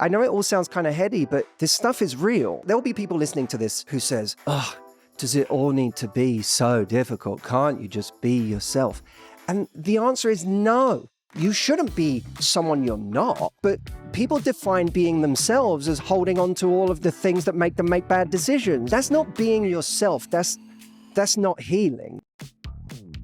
I know it all sounds kind of heady, but this stuff is real. There'll be people listening to this who says, oh, does it all need to be so difficult? Can't you just be yourself? And the answer is no. You shouldn't be someone you're not, but people define being themselves as holding on to all of the things that make them make bad decisions. That's not being yourself. That's not healing.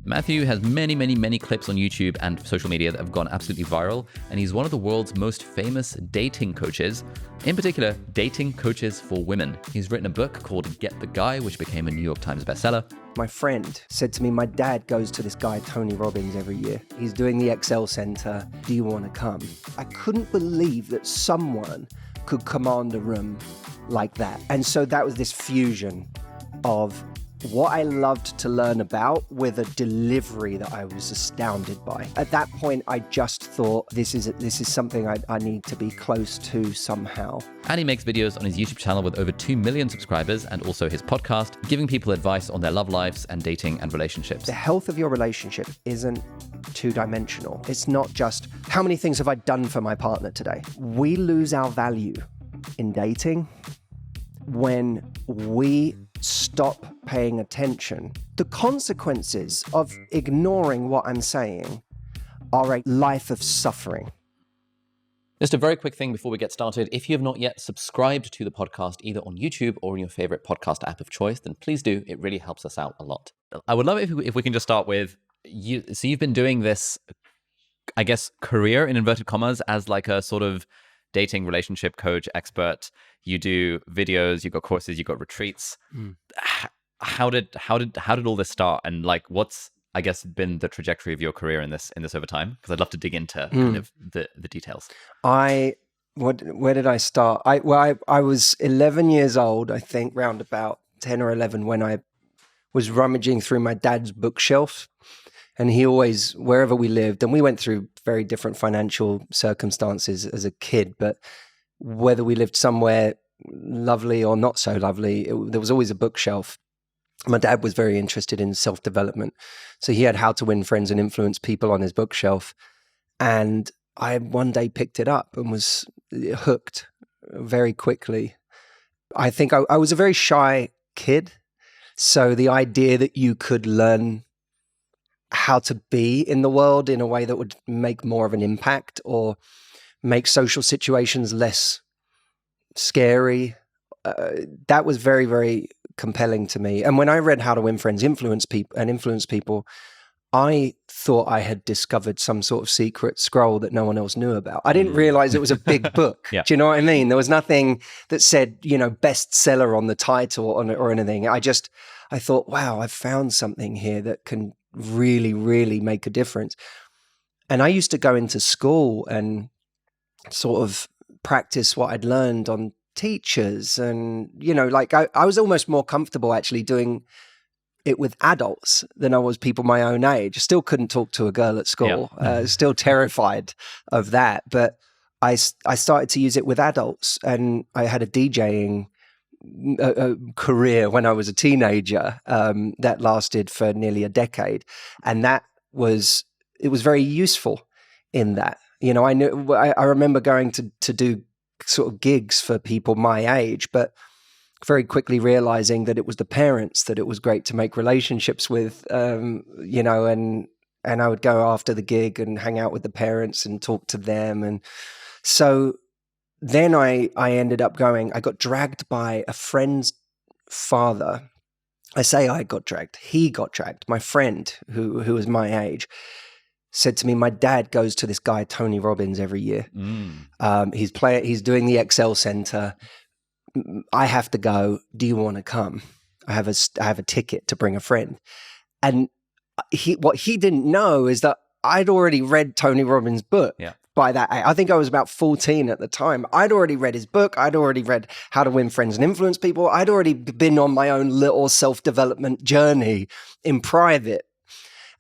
Matthew has many clips on YouTube and social media that have gone absolutely viral, and he's one of the world's most famous dating coaches, in particular, dating coaches for women. He's written a book called Get the Guy, which became a New York Times bestseller. My friend said to me, my dad goes to this guy, Tony Robbins, every year. He's doing the Excel Center. Do you want to come? I couldn't believe that someone could command a room like that. And so that was this fusion of what I loved to learn about with a delivery that I was astounded by. At that point, I just thought, this is something I need to be close to somehow. And he makes videos on his YouTube channel with over 2 million subscribers, and also his podcast, giving people advice on their love lives and dating and relationships. The health of your relationship isn't two-dimensional. It's not just, how many things have I done for my partner today? We lose our value in dating when we stop paying attention. The consequences of ignoring what I'm saying are a life of suffering. Just a very quick thing before we get started. If you have not yet subscribed to the podcast, either on YouTube or in your favorite podcast app of choice, then please do. It really helps us out a lot. I would love it if we can just start with you. So you've been doing this, I guess, career in inverted commas as like a sort of dating relationship coach expert. You do videos, you've got courses, you've got retreats. How did all this start? And like, what's, I guess, been the trajectory of your career in this over time? Because I'd love to dig into kind of the details. Where did I start? I was 11 years old, I think, round about 10 or 11, when I was rummaging through my dad's bookshelf. And he always, wherever we lived, and we went through very different financial circumstances as a kid, but whether we lived somewhere lovely or not so lovely, there was always a bookshelf. My dad was very interested in self-development. So he had How to Win Friends and Influence People on his bookshelf. And I one day picked it up and was hooked very quickly. I think I was a very shy kid. So the idea that you could learn how to be in the world in a way that would make more of an impact or make social situations less scary, that was very, very compelling to me. And when I read How to Win Friends, Influence People, I thought I had discovered some sort of secret scroll that no one else knew about. I didn't realize it was a big book. Yeah. Do you know what I mean? There was nothing that said, bestseller on the title or anything. I thought, wow, I've found something here that can really, really make a difference. And I used to go into school and sort of practice what I'd learned on teachers. And, I was almost more comfortable actually doing it with adults than I was people my own age. I still couldn't talk to a girl at school. Still terrified of that. But I started to use it with adults, and I had a DJing career when I was a teenager that lasted for nearly a decade, and it was very useful in that. I remember going to do sort of gigs for people my age, but very quickly realizing that it was the parents that it was great to make relationships with, and I would go after the gig and hang out with the parents and talk to them. And so then I ended up I got dragged by a friend's father. I say I got dragged. He got dragged. My friend, who was my age, said to me, my dad goes to this guy, Tony Robbins, every year. He's doing the Excel Center. I have to go. Do you want to come? I have a ticket to bring a friend. And what he didn't know is that I'd already read Tony Robbins' book. Yeah. By that age. I think I was about 14 at the time. I'd already read his book. I'd already read How to Win Friends and Influence People. I'd already been on my own little self-development journey in private.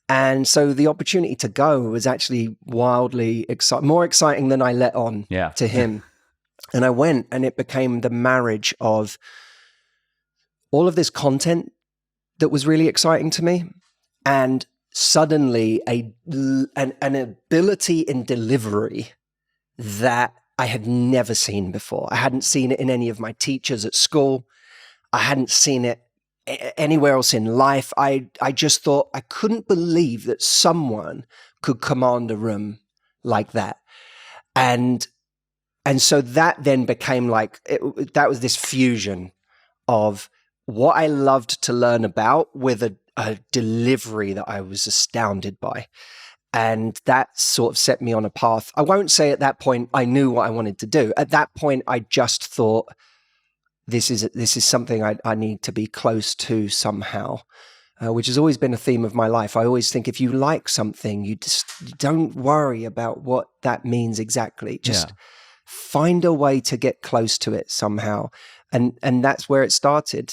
And so the opportunity to go was actually wildly more exciting than I let on to him. And I went, and it became the marriage of all of this content that was really exciting to me, and suddenly an ability in delivery that I had never seen before. I hadn't seen it in any of my teachers at school. I hadn't seen it anywhere else in life. I just thought, I couldn't believe that someone could command a room like that. And so that then became like, that was this fusion of what I loved to learn about with a delivery that I was astounded by. And that sort of set me on a path. I won't say at that point I knew what I wanted to do. At that point, I just thought, this is something I need to be close to somehow, which has always been a theme of my life. I always think if you like something, you just don't worry about what that means exactly. Just find a way to get close to it somehow. And that's where it started.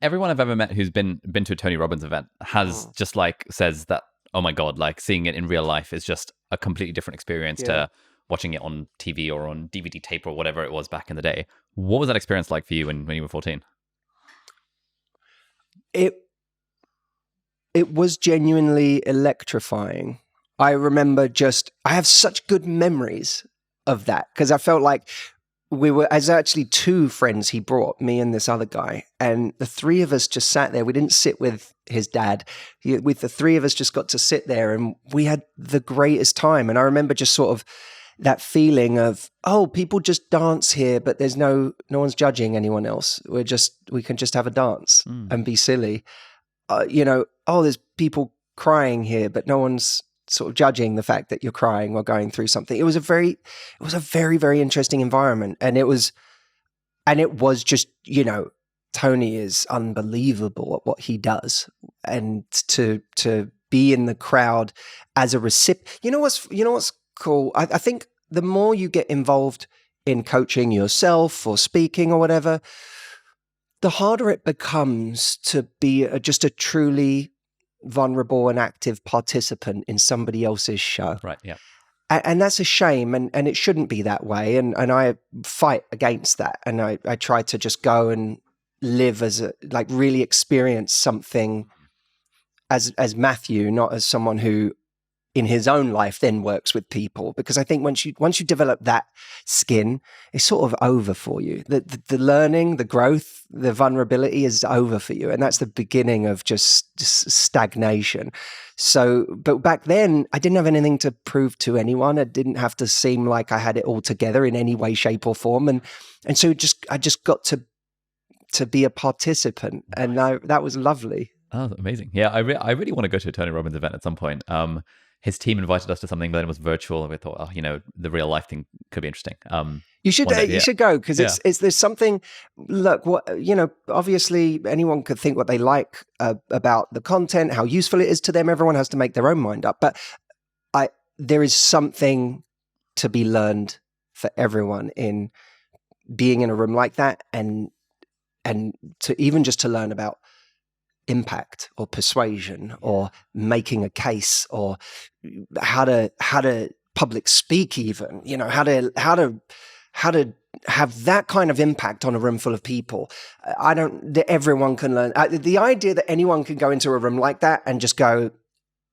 Everyone I've ever met who's been to a Tony Robbins event has just like says that, oh my God, like seeing it in real life is just a completely different experience to watching it on TV or on DVD tape or whatever it was back in the day. What was that experience like for you when you were 14? It was genuinely electrifying. I remember I have such good memories of that because I felt like as actually two friends he brought, me and this other guy, and the three of us just sat there. We didn't sit with his dad. With the three of us just got to sit there and we had the greatest time. And I remember just sort of that feeling of, oh, people just dance here, but there's no one's judging anyone else. We can just have a dance and be silly. There's people crying here, but no one's sort of judging the fact that you're crying or going through something. It was a very, very interesting environment. And it was just, Tony is unbelievable at what he does. And to be in the crowd as a recipient, you know what's cool? I think the more you get involved in coaching yourself or speaking or whatever, the harder it becomes to be just a truly vulnerable and active participant in somebody else's show. Right, yeah. And that's a shame, and it shouldn't be that way. And I fight against that. And I try to just go and live really experience something as Matthew, not as someone who in his own life then works with people. Because I think once you develop that skin, it's sort of over for you. The learning, the growth, the vulnerability is over for you. And that's the beginning of just stagnation. So, but back then I didn't have anything to prove to anyone. I didn't have to seem like I had it all together in any way, shape or form. And so I just got to be a participant. And that was lovely. Oh, amazing. Yeah, I really want to go to a Tony Robbins event at some point. His team invited us to something, but it was virtual, and we thought, the real life thing could be interesting. You should go because there's something. Look, obviously anyone could think what they like about the content, how useful it is to them. Everyone has to make their own mind up, but there is something to be learned for everyone in being in a room like that, and to even just to learn about impact or persuasion or making a case or how to public speak, even how to have that kind of impact on a room full of people. Everyone can learn. The idea that anyone can go into a room like that and just go,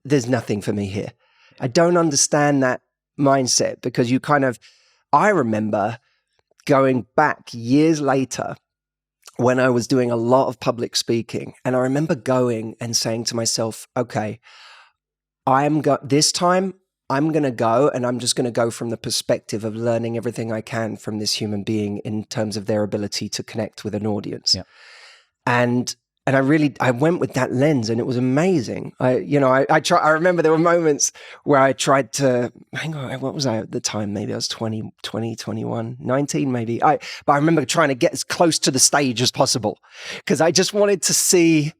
there's nothing for me here. I don't understand that mindset, because I remember going back years later when I was doing a lot of public speaking, and I remember going and saying to myself, okay, this time I'm going to go, and I'm just going to go from the perspective of learning everything I can from this human being in terms of their ability to connect with an audience. Yeah. And I went with that lens, and it was amazing. I remember there were moments where I tried to, what was I at the time? Maybe I was 20, 21, 19 maybe. But I remember trying to get as close to the stage as possible, because I just wanted to see,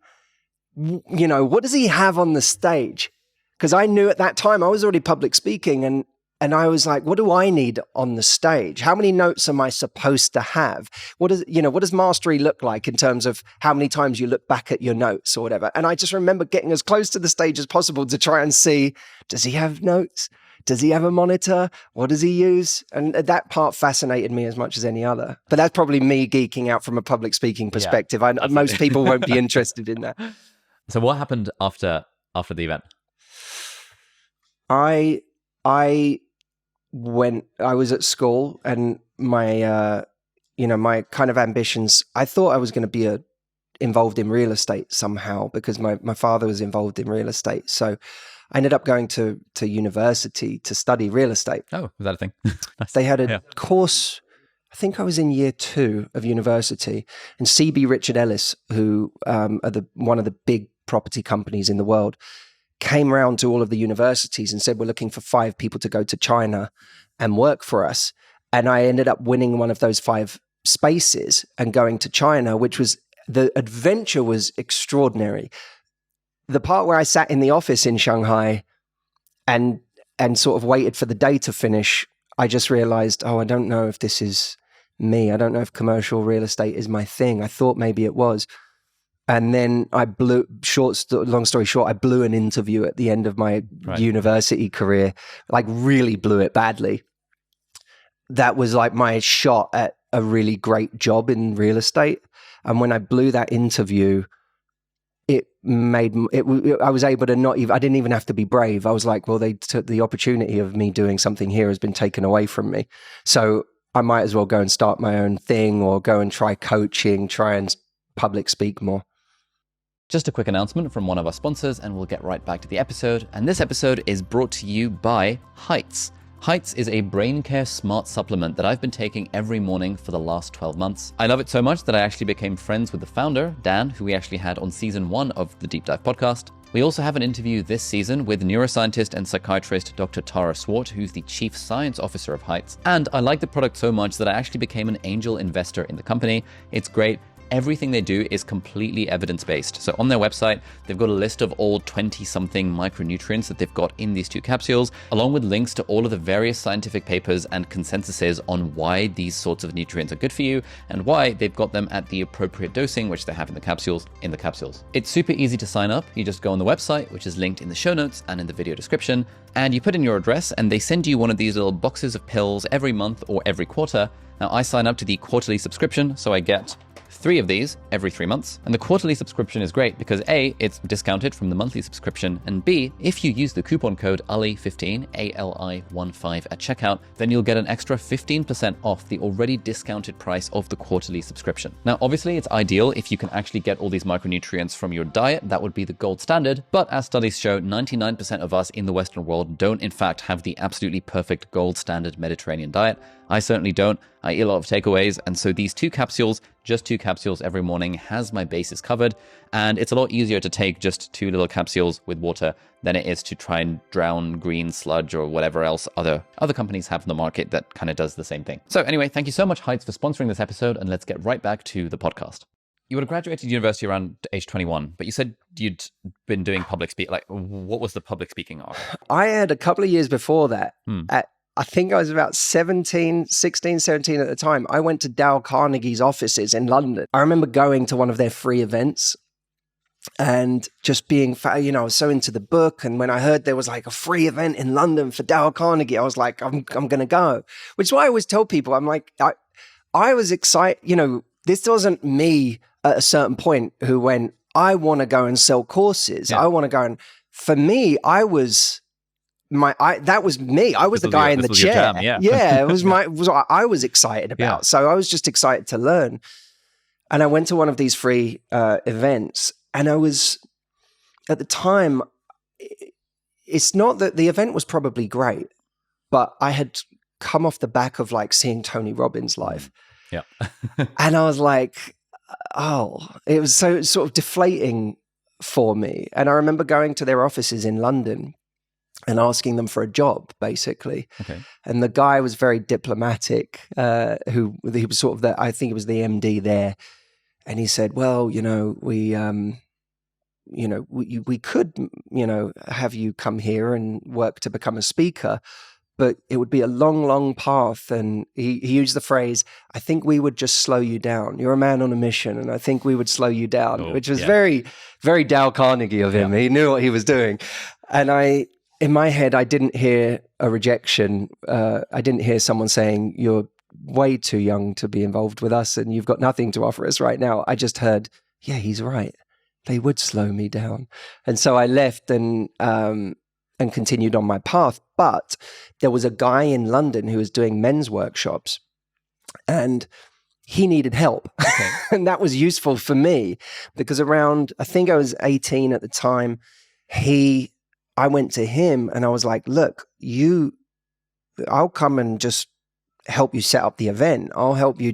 what does he have on the stage? Because I knew at that time I was already public speaking, and I was like, what do I need on the stage? How many notes am I supposed to have? What does mastery look like in terms of how many times you look back at your notes or whatever? And I just remember getting as close to the stage as possible to try and see, does he have notes? Does he have a monitor? What does he use? And that part fascinated me as much as any other. But that's probably me geeking out from a public speaking perspective. Yeah, most people won't be interested in that. So what happened after the event? I when I was at school and my, my kind of ambitions, I thought I was going to be involved in real estate somehow because my father was involved in real estate. So I ended up going to university to study real estate. Oh, was that a thing? Nice. They had a course, I think I was in year 2 of university, and CB Richard Ellis, who are one of the big property companies in the world, came around to all of the universities and said, we're looking for 5 people to go to China and work for us. And I ended up winning one of those 5 spaces and going to China, which was, the adventure was extraordinary. The part where I sat in the office in Shanghai and sort of waited for the day to finish, I just realized, I don't know if this is me. I don't know if commercial real estate is my thing. I thought maybe it was. And then long story short, I blew an interview at the end of my university career, like really blew it badly. That was like my shot at a really great job in real estate. And when I blew that interview, I was able to I didn't even have to be brave. I was like, well, they took the opportunity of me doing something here has been taken away from me. So I might as well go and start my own thing or go and try coaching, try and public speak more. Just a quick announcement from one of our sponsors, and we'll get right back to the episode. And this episode is brought to you by Heights. Heights is a brain care smart supplement that I've been taking every morning for the last 12 months. I love it so much that I actually became friends with the founder, Dan, who we actually had on season 1 of the Deep Dive podcast. We also have an interview this season with neuroscientist and psychiatrist Dr. Tara Swart, who's the chief science officer of Heights. And I like the product so much that I actually became an angel investor in the company. It's great. Everything they do is completely evidence-based. So on their website, they've got a list of all 20-something micronutrients that they've got in these 2 capsules, along with links to all of the various scientific papers and consensuses on why these sorts of nutrients are good for you and why they've got them at the appropriate dosing, which they have in the capsules. It's super easy to sign up. You just go on the website, which is linked in the show notes and in the video description, and you put in your address and they send you one of these little boxes of pills every month or every quarter. Now, I sign up to the quarterly subscription, so I get 3 of these every 3 months. And the quarterly subscription is great because A, it's discounted from the monthly subscription, and B, if you use the coupon code ALI15, ALI15 at checkout, then you'll get an extra 15% off the already discounted price of the quarterly subscription. Now, obviously, it's ideal if you can actually get all these micronutrients from your diet. That would be the gold standard. But as studies show, 99% of us in the Western world don't, in fact, have the absolutely perfect gold standard Mediterranean diet. I certainly don't. I eat a lot of takeaways, and so these 2 capsules, just 2 capsules every morning, has my bases covered. And it's a lot easier to take just 2 little capsules with water than it is to try and drown green sludge or whatever else other companies have in the market that kind of does the same thing. So anyway, thank you so much, Heights, for sponsoring this episode, and let's get right back to the podcast. You would have graduated university around age 21, but you said you'd been doing public speaking. Like, what was the public speaking of? I had a couple of years before that. I think I was about 16, 17 at the time. I went to Dale Carnegie's offices in London. I remember going to one of their free events and just being, I was so into the book. And when I heard there was like a free event in London for Dale Carnegie, I was like, I'm going to go. Which is why I always tell people, I'm like, I was excited. This wasn't me at a certain point who went, I want to go and sell courses. Yeah. I want to go. And for me, that was me. I was the guy in the chair. Yeah, it was what I was excited about. Yeah. So I was just excited to learn. And I went to one of these free events, and I was, at the time, it's not that the event was probably great, but I had come off the back of like seeing Tony Robbins live. Yeah. And I was like, it was so sort of deflating for me. And I remember going to their offices in London and asking them for a job, basically. Okay. And the guy was very diplomatic, he was sort of I think he was the MD there. And he said, well, we could, have you come here and work to become a speaker, but it would be a long, long path. And he used the phrase, I think we would just slow you down. You're a man on a mission, and I think we would slow you down, which was very, very Dale Carnegie of him. Yeah. He knew what he was doing. And in my head, I didn't hear a rejection. I didn't hear someone saying, you're way too young to be involved with us and you've got nothing to offer us right now. I just heard, yeah, he's right. They would slow me down. And so I left and and continued on my path. But there was a guy in London who was doing men's workshops, and he needed help. Okay. And that was useful for me because I think I was 18 at the time, I went to him and I was like, look, I'll come and just help you set up the event. I'll help you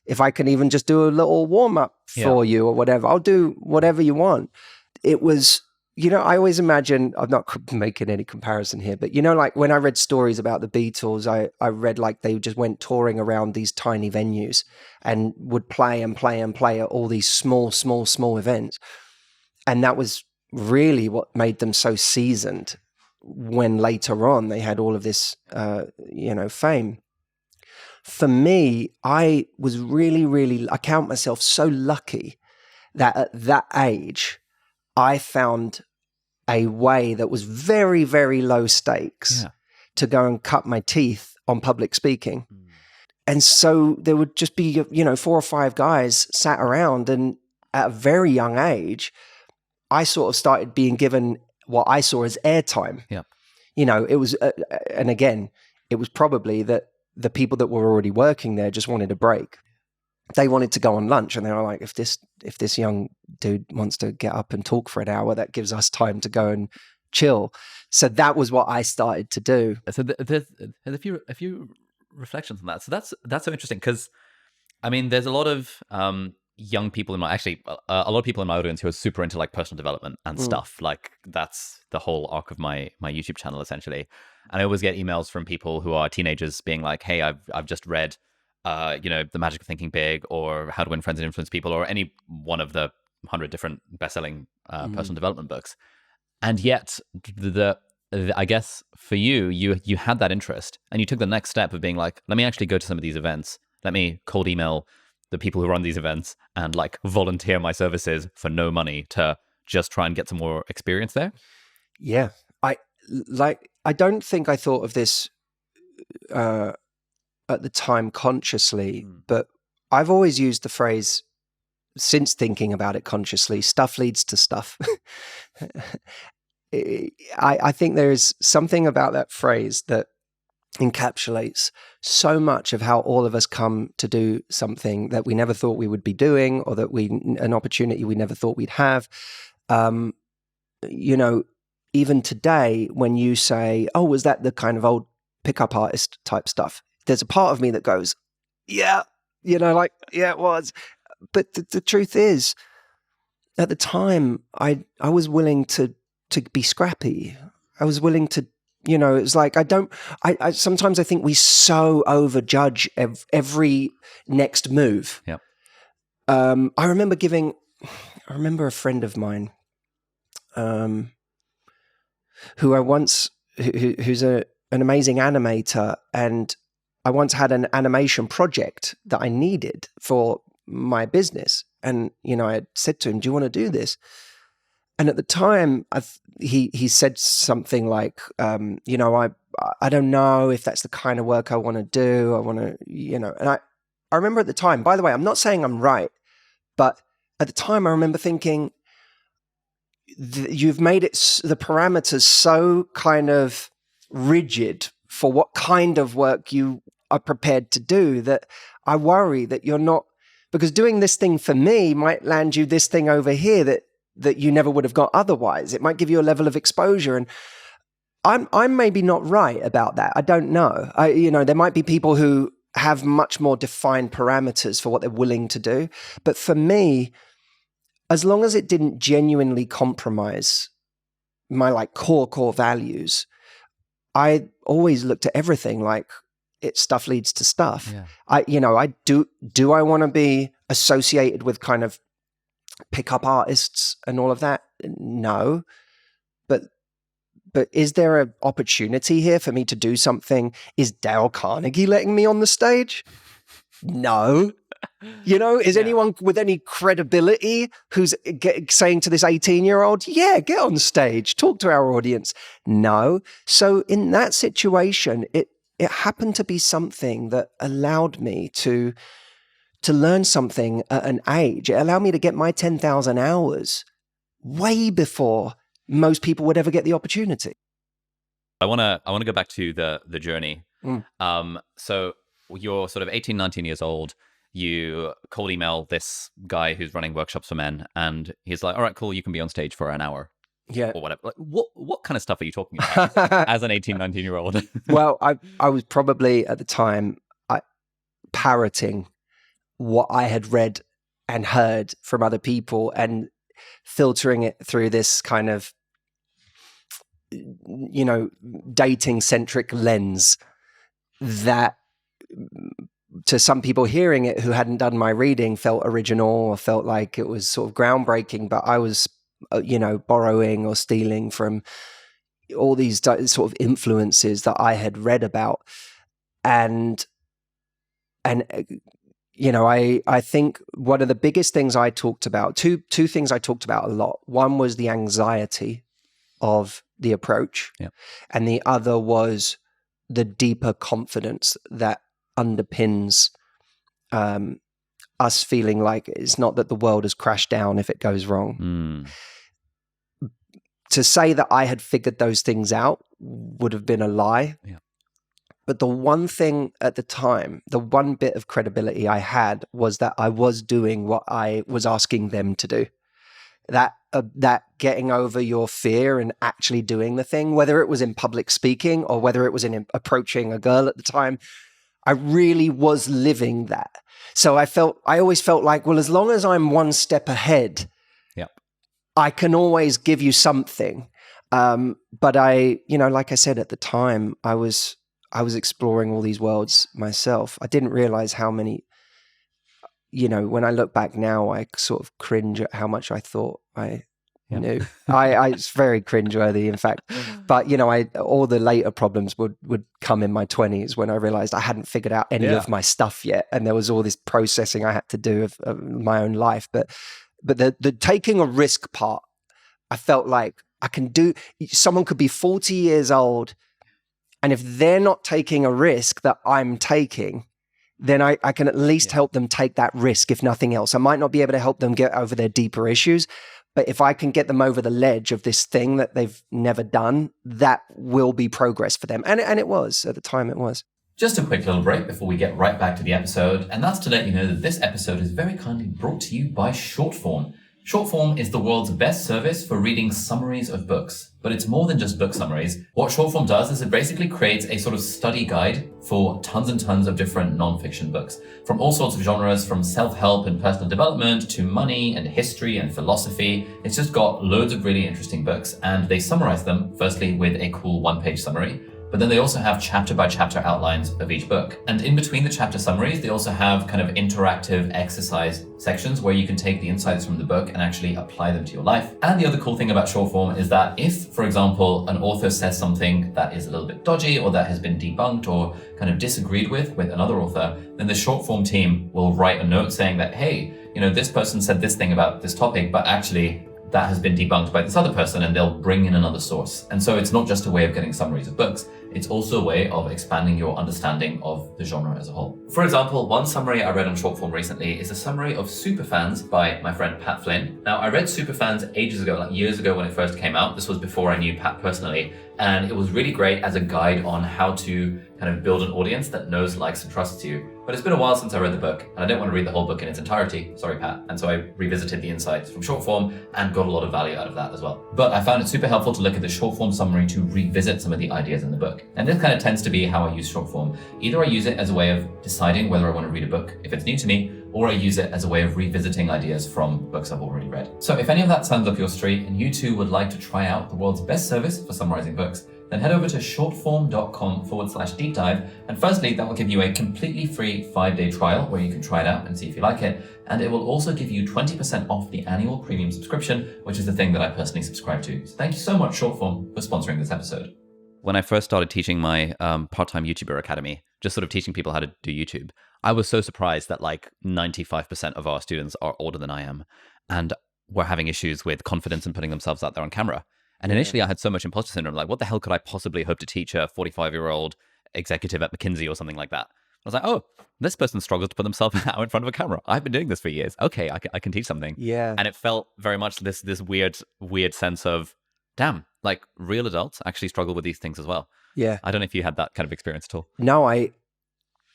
if I can even just do a little warm up for you or whatever, I'll do whatever you want. It was, I always imagine, I'm not making any comparison here, but like when I read stories about the Beatles, I read like they just went touring around these tiny venues and would play and play and play at all these small events. And that was really what made them so seasoned when later on they had all of this, fame. For me, I was I count myself so lucky that at that age, I found a way that was very, very low stakes to go and cut my teeth on public speaking. And so there would just be, 4 or 5 guys sat around, and at a very young age, I sort of started being given what I saw as airtime. Yeah. It was, and again, it was probably that the people that were already working there just wanted a break. They wanted to go on lunch, and they were like, if this young dude wants to get up and talk for an hour, that gives us time to go and chill. So that was what I started to do. So there's a few reflections on that. So that's so interesting because, I mean, there's a lot of young people a lot of people in my audience who are super into like personal development and stuff. Like that's the whole arc of my YouTube channel essentially. And I always get emails from people who are teenagers being like, "Hey, I've just read, The Magic of Thinking Big, or How to Win Friends and Influence People, or any one of the 100 different best-selling personal development books." And yet, I guess for you had that interest, and you took the next step of being like, "Let me actually go to some of these events. Let me cold email the people who run these events and like volunteer my services for no money to just try and get some more experience there." Yeah, I don't think I thought of this at the time consciously, but I've always used the phrase since thinking about it consciously, stuff leads to stuff. I think there is something about that phrase that encapsulates so much of how all of us come to do something that we never thought we would be doing, or that an opportunity we never thought we'd have. Even today, when you say, "Oh, was that the kind of old pickup artist type stuff?" There's a part of me that goes, "Yeah," yeah, it was. But the truth is, at the time, I was willing to be scrappy. I was willing to, it's like I sometimes I think we so overjudge every next move. Yeah. I remember a friend of mine, who's an amazing animator, and I once had an animation project that I needed for my business, and I had said to him, "Do you want to do this?" And at the time, he said something like, I don't know if that's the kind of work I want to do. I want to, and I remember at the time, by the way, I'm not saying I'm right, but at the time I remember thinking, you've made the parameters so kind of rigid for what kind of work you are prepared to do that I worry that you're not, because doing this thing for me might land you this thing over here that you never would have got otherwise. It might give you a level of exposure, and I'm maybe not right about that. I don't know. There might be people who have much more defined parameters for what they're willing to do, but for me, as long as it didn't genuinely compromise my like core values, I always looked at everything like stuff leads to stuff. Yeah. I do I want to be associated with kind of pickup artists and all of that? No. But is there an opportunity here for me to do something? Is Dale Carnegie letting me on the stage? No. Is anyone with any credibility who's saying to this 18-year-old, "Yeah, get on stage, talk to our audience"? No. So in that situation, it happened to be something that allowed me to learn something at an age. It allowed me to get my 10,000 hours way before most people would ever get the opportunity. I want to go back to the journey. So you're sort of 18, 19 years old. You cold email this guy who's running workshops for men, and he's like, all right, cool, you can be on stage for an hour. Yeah. Or whatever. Like, what kind of stuff are you talking about as an 18, 19-year-old? Well, I was probably at the time parroting what I had read and heard from other people and filtering it through this kind of, dating centric lens that to some people hearing it who hadn't done my reading felt original or felt like it was sort of groundbreaking, but I was, borrowing or stealing from all these sort of influences that I had read about. And I think one of the biggest things I talked about, two things I talked about a lot. One was the anxiety of the approach, and the other was the deeper confidence that underpins us feeling like it's not that the world has crashed down if it goes wrong. To say that I had figured those things out would have been a lie. Yeah. But the one thing at the time, the one bit of credibility I had was that I was doing what I was asking them to do. That getting over your fear and actually doing the thing, whether it was in public speaking or whether it was in approaching a girl at the time, I really was living that. So I always felt like, well, as long as I'm one step ahead, I can always give you something. But like I said, at the time, I was exploring all these worlds myself. I didn't realize how many, when I look back now, I sort of cringe at how much I thought I knew. It's very cringeworthy, in fact. But, all the later problems would come in my 20s when I realized I hadn't figured out any of my stuff yet. And there was all this processing I had to do of my own life. But the taking a risk part, I felt like I can do. Someone could be 40 years old, and if they're not taking a risk that I'm taking, then I can at least help them take that risk, if nothing else. I might not be able to help them get over their deeper issues, but if I can get them over the ledge of this thing that they've never done, that will be progress for them. And it was, at the time it was. Just a quick little break before we get right back to the episode, and that's to let you know that this episode is very kindly brought to you by Shortform. Shortform is the world's best service for reading summaries of books, but it's more than just book summaries. What Shortform does is it basically creates a sort of study guide for tons and tons of different non-fiction books, from all sorts of genres, from self-help and personal development to money and history and philosophy. It's just got loads of really interesting books, and they summarize them, firstly with a cool one-page summary, but then they also have chapter by chapter outlines of each book. And in between the chapter summaries, they also have kind of interactive exercise sections where you can take the insights from the book and actually apply them to your life. And the other cool thing about Shortform is that if, for example, an author says something that is a little bit dodgy or that has been debunked or kind of disagreed with another author, then the Shortform team will write a note saying that, hey, this person said this thing about this topic, but actually that has been debunked by this other person, and they'll bring in another source. And so it's not just a way of getting summaries of books, it's also a way of expanding your understanding of the genre as a whole. For example, one summary I read on Shortform recently is a summary of Superfans by my friend Pat Flynn. Now, I read Superfans ages ago, like years ago when it first came out. This was before I knew Pat personally, and it was really great as a guide on how to kind of build an audience that knows, likes, and trusts you. But it's been a while since I read the book, and I didn't want to read the whole book in its entirety. Sorry, Pat. And so I revisited the insights from Shortform and got a lot of value out of that as well. But I found it super helpful to look at the Shortform summary to revisit some of the ideas in the book. And this kind of tends to be how I use Shortform. Either I use it as a way of deciding whether I want to read a book if it's new to me, or I use it as a way of revisiting ideas from books I've already read. So if any of that sounds up your street and you too would like to try out the world's best service for summarizing books, then head over to shortform.com/deep dive. And firstly, that will give you a completely free 5-day trial where you can try it out and see if you like it. And it will also give you 20% off the annual premium subscription, which is the thing that I personally subscribe to. So thank you so much, Shortform, for sponsoring this episode. When I first started teaching my part-time YouTuber Academy, just sort of teaching people how to do YouTube, I was so surprised that like 95% of our students are older than I am and were having issues with confidence in putting themselves out there on camera. And initially I had so much imposter syndrome, like what the hell could I possibly hope to teach a 45-year-old executive at McKinsey or something like that? I was like, oh, this person struggles to put themselves out in front of a camera. I've been doing this for years. Okay, I can teach something. Yeah. And it felt very much this weird sense of damn, like real adults actually struggle with these things as well. Yeah. I don't know if you had that kind of experience at all. No,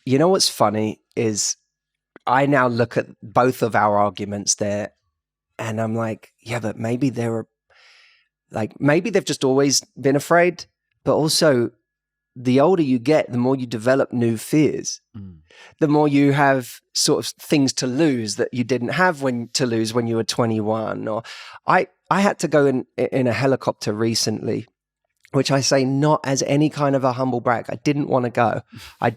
you know what's funny is I now look at both of our arguments there and I'm like, yeah, but maybe maybe they've just always been afraid, but also the older you get, the more you develop new fears, the more you have sort of things to lose that you didn't have when you were 21. Or I had to go in a helicopter recently, which I say not as any kind of a humble brag. I didn't want to go. I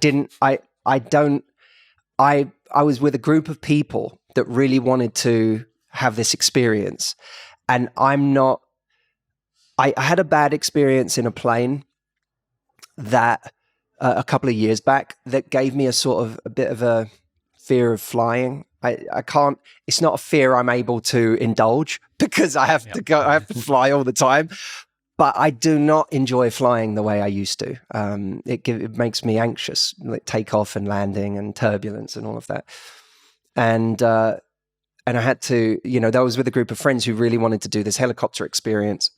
was with a group of people that really wanted to have this experience. And I had a bad experience in a plane that a couple of years back that gave me a bit of a fear of flying. I can't, it's not a fear I'm able to indulge because I have to fly all the time. But I do not enjoy flying the way I used to. It makes me anxious, like takeoff and landing and turbulence and all of that. And I had to, that was with a group of friends who really wanted to do this helicopter experience.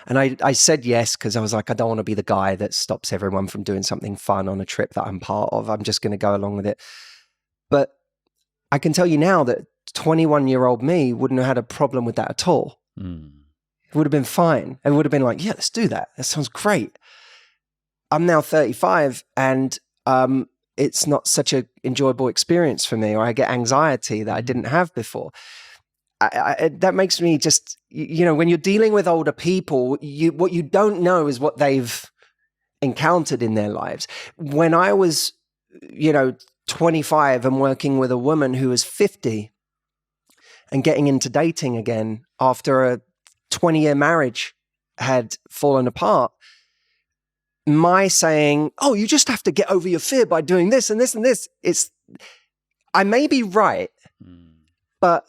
And I said yes because I was like, I don't want to be the guy that stops everyone from doing something fun on a trip that I'm part of. I'm just going to go along with it. But I can tell you now that 21-year-old me wouldn't have had a problem with that at all. It would have been fine. It would have been like, yeah, let's do that. That sounds great. I'm now 35 and it's not such an enjoyable experience for me, or I get anxiety that I didn't have before. That makes me just, when you're dealing with older people, what you don't know is what they've encountered in their lives. When I was, 25 and working with a woman who was 50 and getting into dating again after a 20-year marriage had fallen apart, my saying, oh, you just have to get over your fear by doing this and this and this. I may be right, but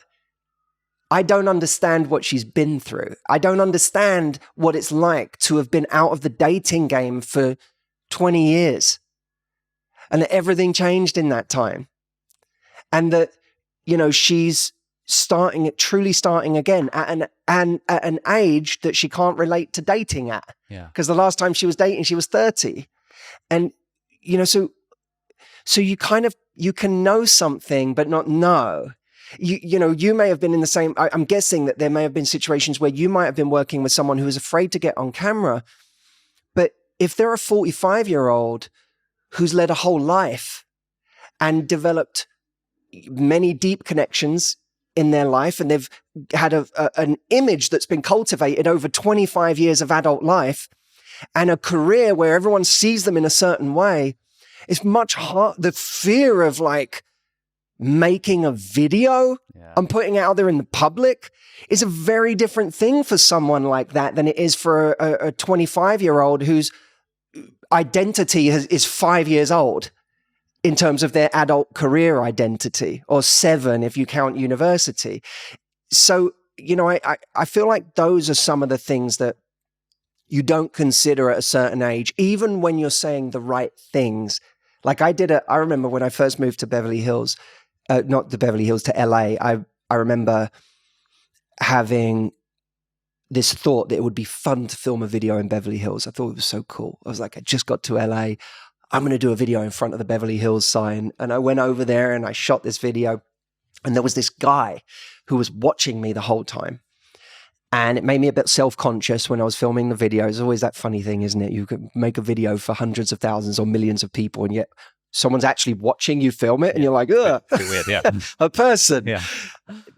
I don't understand what she's been through. I don't understand what it's like to have been out of the dating game for 20 years and that everything changed in that time. And that, she's truly starting again at an age that she can't relate to dating at. Yeah. Because the last time she was dating, she was 30. And, so you can know something, but not know. You may have been in the same, I'm guessing that there may have been situations where you might have been working with someone who was afraid to get on camera. But if they're a 45-year-old who's led a whole life and developed many deep connections in their life, and they've had an image that's been cultivated over 25 years of adult life and a career where everyone sees them in a certain way, it's much hard. The fear of making a video and putting it out there in the public is a very different thing for someone like that than it is for a 25-year-old whose identity is 5 years old in terms of their adult career identity, or 7 if you count university. So, I feel like those are some of the things that you don't consider at a certain age, even when you're saying the right things. Like I remember when I first moved to Beverly Hills, not to Beverly Hills, to LA, I remember having this thought that it would be fun to film a video in Beverly Hills. I thought it was so cool. I was like, I just got to LA. I'm going to do a video in front of the Beverly Hills sign. And I went over there and I shot this video. And there was this guy who was watching me the whole time. And it made me a bit self-conscious when I was filming the video. It's always that funny thing, isn't it? You could make a video for hundreds of thousands or millions of people, and yet someone's actually watching you film it. And you're like, ugh, weird, yeah. a person. Yeah.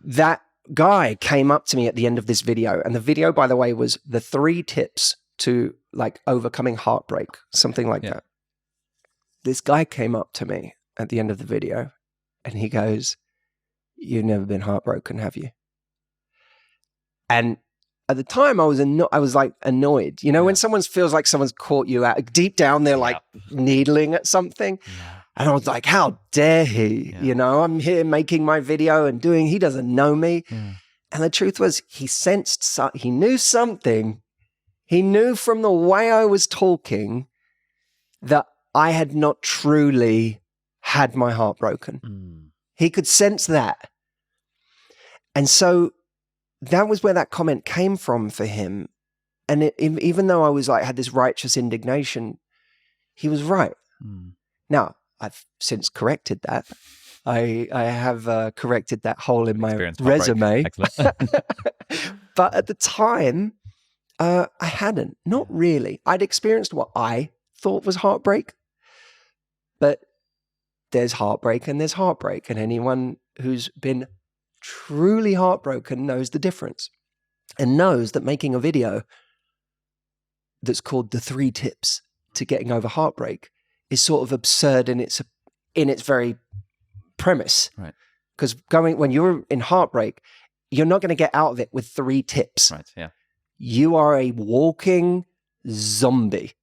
That guy came up to me at the end of this video. And the video, by the way, was the 3 tips to overcoming heartbreak, something like that. This guy came up to me at the end of the video and he goes, "You've never been heartbroken, have you?" And at the time I was annoyed. When someone feels like someone's caught you out deep down, they're needling at something. Yeah. And I was like, how dare he? Yeah. I'm here making my video and he doesn't know me. Yeah. And the truth was he knew something. He knew from the way I was talking that I had not truly had my heart broken. He could sense that. And so that was where that comment came from for him. even though I was like, had this righteous indignation, he was right. Now, I've since corrected that. I have corrected that hole in my resume. But at the time, I hadn't. Not really. I'd experienced what I thought was heartbreak. But there's heartbreak and there's heartbreak. And anyone who's been truly heartbroken knows the difference. And knows that making a video that's called the 3 tips to getting over heartbreak is sort of absurd in its very premise. Right. Because when you're in heartbreak, you're not going to get out of it with 3 tips. Right. Yeah. You are a walking zombie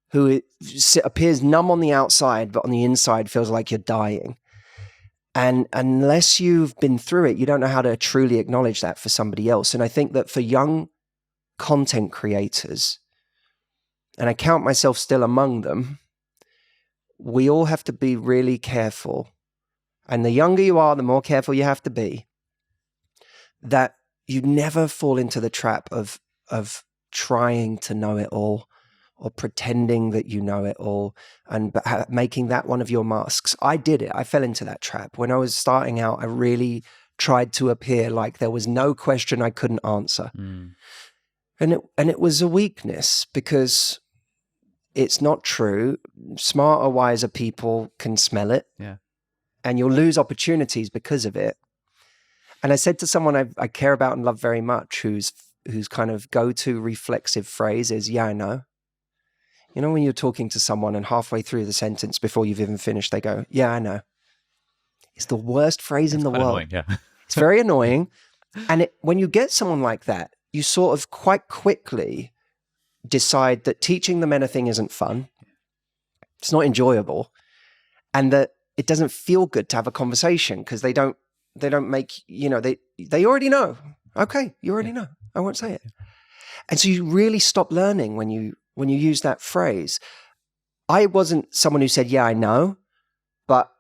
who appears numb on the outside, but on the inside feels like you're dying. And unless you've been through it, you don't know how to truly acknowledge that for somebody else. And I think that for young content creators, and I count myself still among them, we all have to be really careful. And the younger you are, the more careful you have to be, that you never fall into the trap of trying to know it all, or pretending that you know it all, and making that one of your masks. I did it. I fell into that trap. When I was starting out, I really tried to appear like there was no question I couldn't answer. And it was a weakness, because it's not true. Smarter, wiser people can smell it. Yeah. And you'll lose opportunities because of it. And I said to someone I care about and love very much, whose kind of go-to reflexive phrase is, yeah, I know. You know, when you're talking to someone and halfway through the sentence, before you've even finished, they go, yeah, I know. It's the worst phrase in the world. Annoying, yeah. It's very annoying. And when you get someone like that, you sort of quite quickly decide that teaching them anything isn't fun. It's not enjoyable. And that it doesn't feel good to have a conversation, because they don't make, they already know. Okay, you already know. I won't say it. And so you really stop learning when you use that phrase. I wasn't someone who said, yeah, I know, but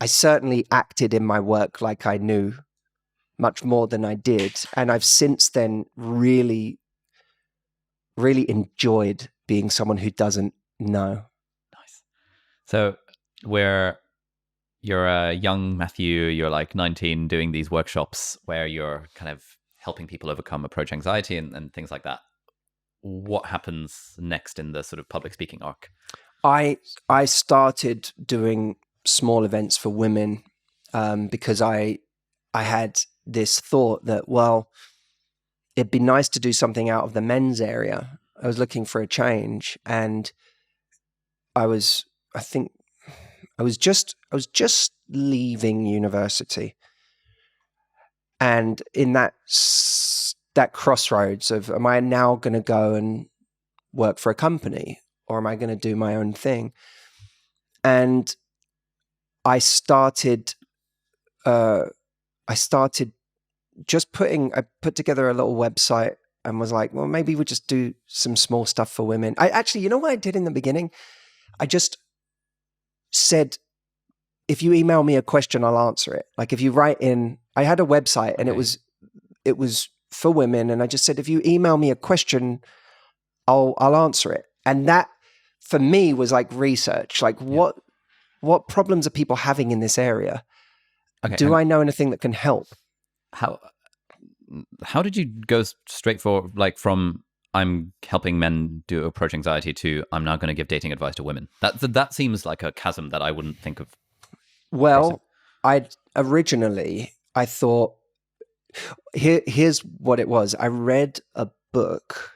I certainly acted in my work like I knew much more than I did. And I've since then really, really enjoyed being someone who doesn't know. Nice. So you're a young Matthew, you're like 19, doing these workshops where you're kind of helping people overcome approach anxiety and things like that. What happens next in the sort of public speaking arc? I started doing small events for women because I had this thought that, well, it'd be nice to do something out of the men's area. I was looking for a change, and I was just leaving university, and in that crossroads of, am I now going to go and work for a company, or am I going to do my own thing? And I started I put together a little website and was like, well, maybe we just do some small stuff for women. I actually, you know what I did in the beginning? I just said, if you email me a question, I'll answer it. Like if you write in, I had a website and it was for women. And I just said, if you email me a question, I'll answer it. And that for me was like research, like what problems are people having in this area? Okay, do I know anything that can help? How did you go straight for, like, from I'm helping men do approach anxiety to I'm now going to give dating advice to women? That seems like a chasm that I wouldn't think of. Well, I thought, here's what it was. I read a book,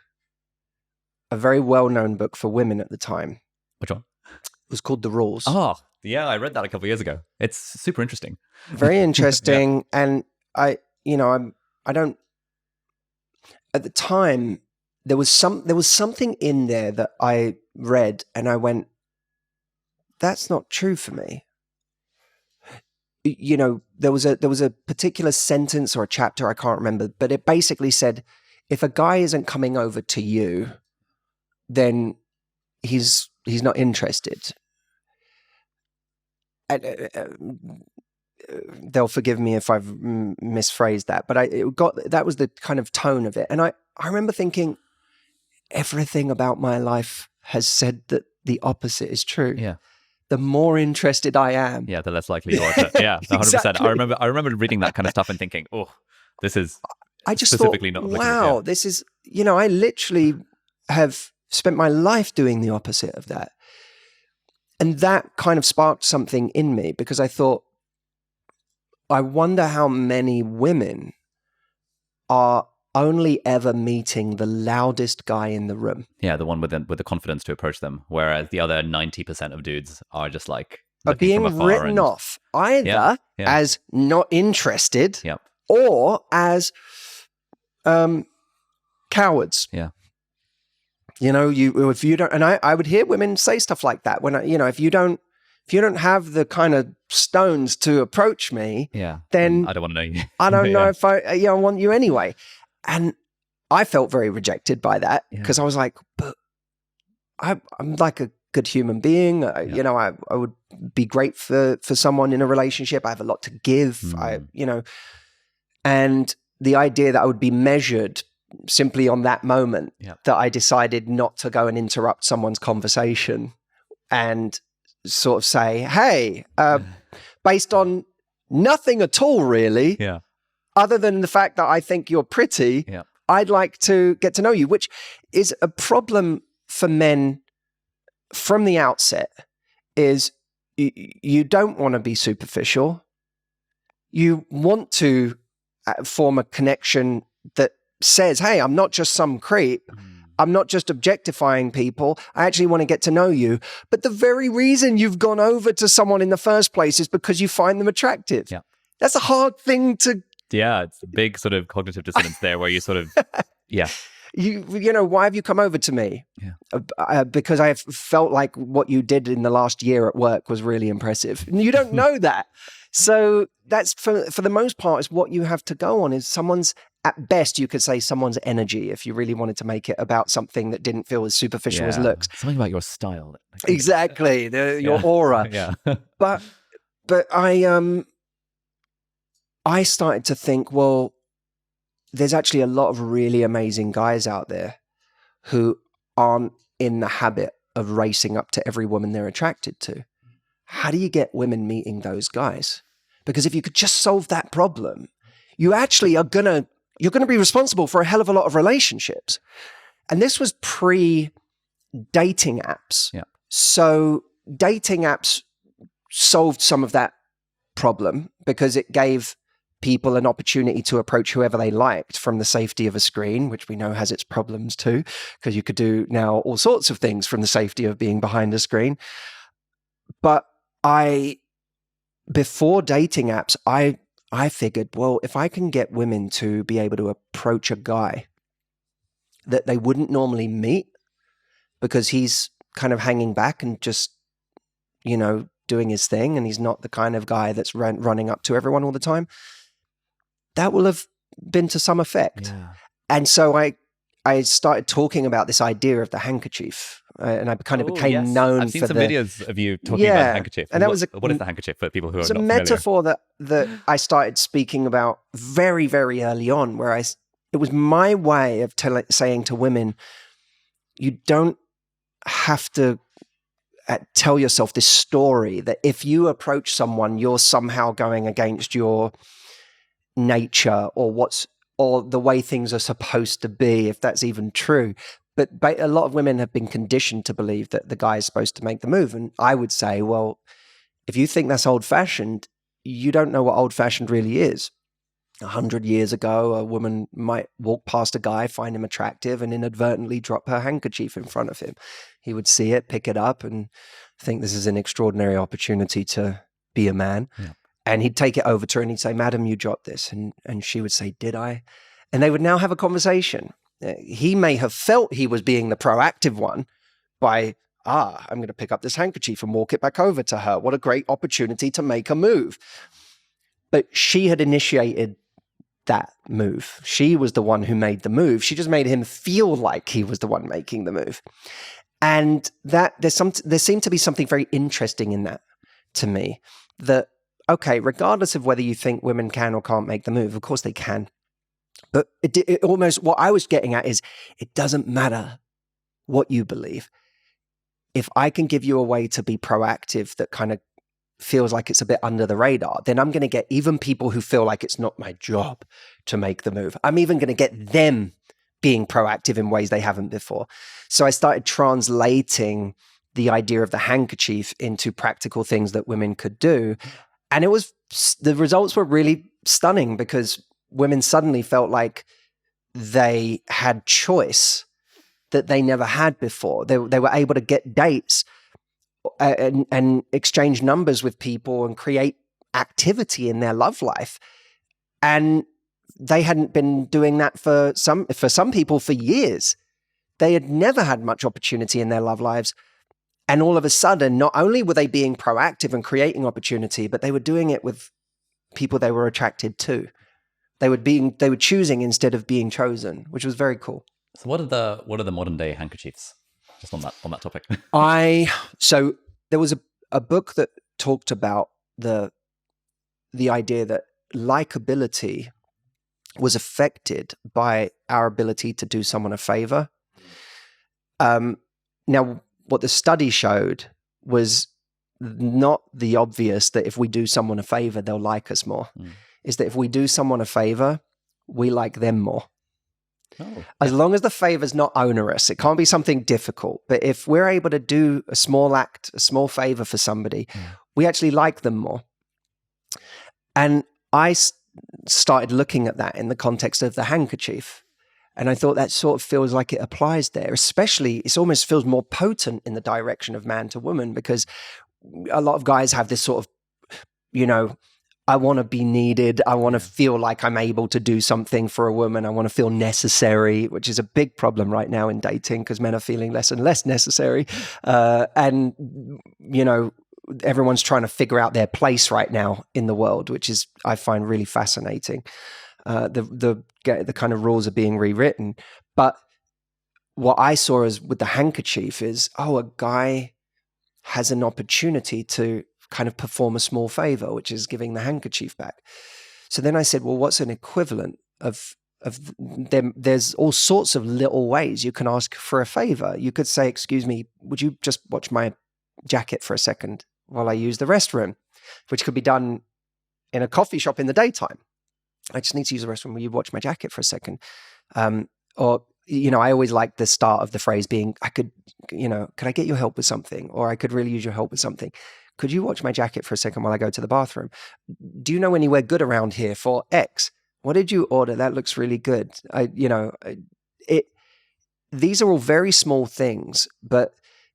a very well-known book for women at the time. Which one? It was called The Rules. Oh, yeah, I read that a couple of years ago. It's super interesting. Very interesting. Yeah. And I don't, at the time, there was something in there that I read and I went, that's not true for me. You know, there was a particular sentence or a chapter, I can't remember, but it basically said, if a guy isn't coming over to you, then he's not interested. And, they'll forgive me if I've misphrased that, but that was the kind of tone of it. And I remember thinking, everything about my life has said that the opposite is true. Yeah. The more interested I am. Yeah, the less likely you are to. Yeah, 100%. Exactly. I remember reading that kind of stuff and thinking, oh, this is I just specifically thought, not applicable. wow, Yeah. this is, I literally have spent my life doing the opposite of that. And that kind of sparked something in me, because I thought, I wonder how many women are only ever meeting the loudest guy in the room. Yeah, the one with the confidence to approach them, whereas the other 90% of dudes are just like Are looking being from afar written off either as not interested Yep. or as cowards. Yeah. If you don't, and I would hear women say stuff like that when if you don't have the kind of stones to approach me, then I don't want to know you. I don't know if I want you anyway. And I felt very rejected by that, because I was like, but I'm like a good human being. I would be great for someone in a relationship. I have a lot to give. And the idea that I would be measured simply on that moment that I decided not to go and interrupt someone's conversation and sort of say, hey, based on nothing at all, really, other than the fact that I think you're pretty, I'd like to get to know you, which is a problem for men from the outset. Is you don't want to be superficial. You want to form a connection that says, hey, I'm not just some creep. I'm not just objectifying people. I actually want to get to know you. But the very reason you've gone over to someone in the first place is because you find them attractive. Yeah. That's a hard thing to... Yeah, it's a big sort of cognitive dissonance there where you sort of... Yeah. Why have you come over to me? Yeah. Because I felt like what you did in the last year at work was really impressive. And you don't know that. So that's, for the most part, is what you have to go on, is someone's... At best, you could say someone's energy, if you really wanted to make it about something that didn't feel as superficial as looks. Something about your style. Exactly, your aura. Yeah. But I started to think, well, there's actually a lot of really amazing guys out there who aren't in the habit of racing up to every woman they're attracted to. How do you get women meeting those guys? Because if you could just solve that problem, you actually are you're going to be responsible for a hell of a lot of relationships. And this was pre-dating apps. Yeah. So dating apps solved some of that problem because it gave people an opportunity to approach whoever they liked from the safety of a screen, which we know has its problems too, because you could do now all sorts of things from the safety of being behind a screen. But before dating apps, I figured, well, if I can get women to be able to approach a guy that they wouldn't normally meet because he's kind of hanging back and just, doing his thing, and he's not the kind of guy that's running up to everyone all the time, that will have been to some effect. Yeah. And so I started talking about this idea of the handkerchief, and I kind of became known. I've seen some videos of you talking about the handkerchief. And that was what is the handkerchief for people who are not familiar? It's a metaphor that I started speaking about very, very early on, where it was my way of saying to women, you don't have to tell yourself this story that if you approach someone, you're somehow going against your nature or the way things are supposed to be, if that's even true. But a lot of women have been conditioned to believe that the guy is supposed to make the move. And I would say, well, if you think that's old-fashioned, you don't know what old-fashioned really is. 100 years ago, a woman might walk past a guy, find him attractive, and inadvertently drop her handkerchief in front of him. He would see it, pick it up, and think this is an extraordinary opportunity to be a man. Yeah. And he'd take it over to her and he'd say, "Madam, you dropped this." And she would say, "Did I?" And they would now have a conversation. He may have felt he was being the proactive one by, I'm going to pick up this handkerchief and walk it back over to her. What a great opportunity to make a move. But she had initiated that move. She was the one who made the move. She just made him feel like he was the one making the move. And that there seemed to be something very interesting in that to me, that, okay, regardless of whether you think women can or can't make the move, of course they can. But it almost, what I was getting at is, it doesn't matter what you believe. If I can give you a way to be proactive that kind of feels like it's a bit under the radar, then I'm going to get even people who feel like it's not my job to make the move. I'm even going to get them being proactive in ways they haven't before. So I started translating the idea of the handkerchief into practical things that women could do. And the results were really stunning because women suddenly felt like they had choice that they never had before. They were able to get dates and exchange numbers with people and create activity in their love life. And they hadn't been doing that for some people for years. They had never had much opportunity in their love lives. And all of a sudden, not only were they being proactive and creating opportunity, but they were doing it with people they were attracted to. They were choosing instead of being chosen, which was very cool. So what are the modern day handkerchiefs? Just on that topic. So there was a book that talked about the idea that likability was affected by our ability to do someone a favor. Now, what the study showed was not the obvious that if we do someone a favor, they'll like us more. Is that if we do someone a favor, we like them more. As long as the favor's not onerous, it can't be something difficult. But if we're able to do a small act, a small favor for somebody, we actually like them more. And I started looking at that in the context of the handkerchief. And I thought that sort of feels like it applies there, especially it almost feels more potent in the direction of man to woman, because a lot of guys have this sort of, I want to be needed. I want to feel like I'm able to do something for a woman. I want to feel necessary, which is a big problem right now in dating because men are feeling less and less necessary. And everyone's trying to figure out their place right now in the world, which is, I find really fascinating. The kind of rules are being rewritten. But what I saw is with the handkerchief is, a guy has an opportunity to kind of perform a small favor, which is giving the handkerchief back. So then I said, well, what's an equivalent of them? There's all sorts of little ways you can ask for a favor. You could say, excuse me, would you just watch my jacket for a second while I use the restroom, which could be done in a coffee shop in the daytime. I just need to use the restroom. Will you watch my jacket for a second? Or, I always like the start of the phrase being, could I get your help with something? Or I could really use your help with something. Could you watch my jacket for a second while I go to the bathroom? Do you know anywhere good around here for X? What did you order? That looks really good. These are all very small things, but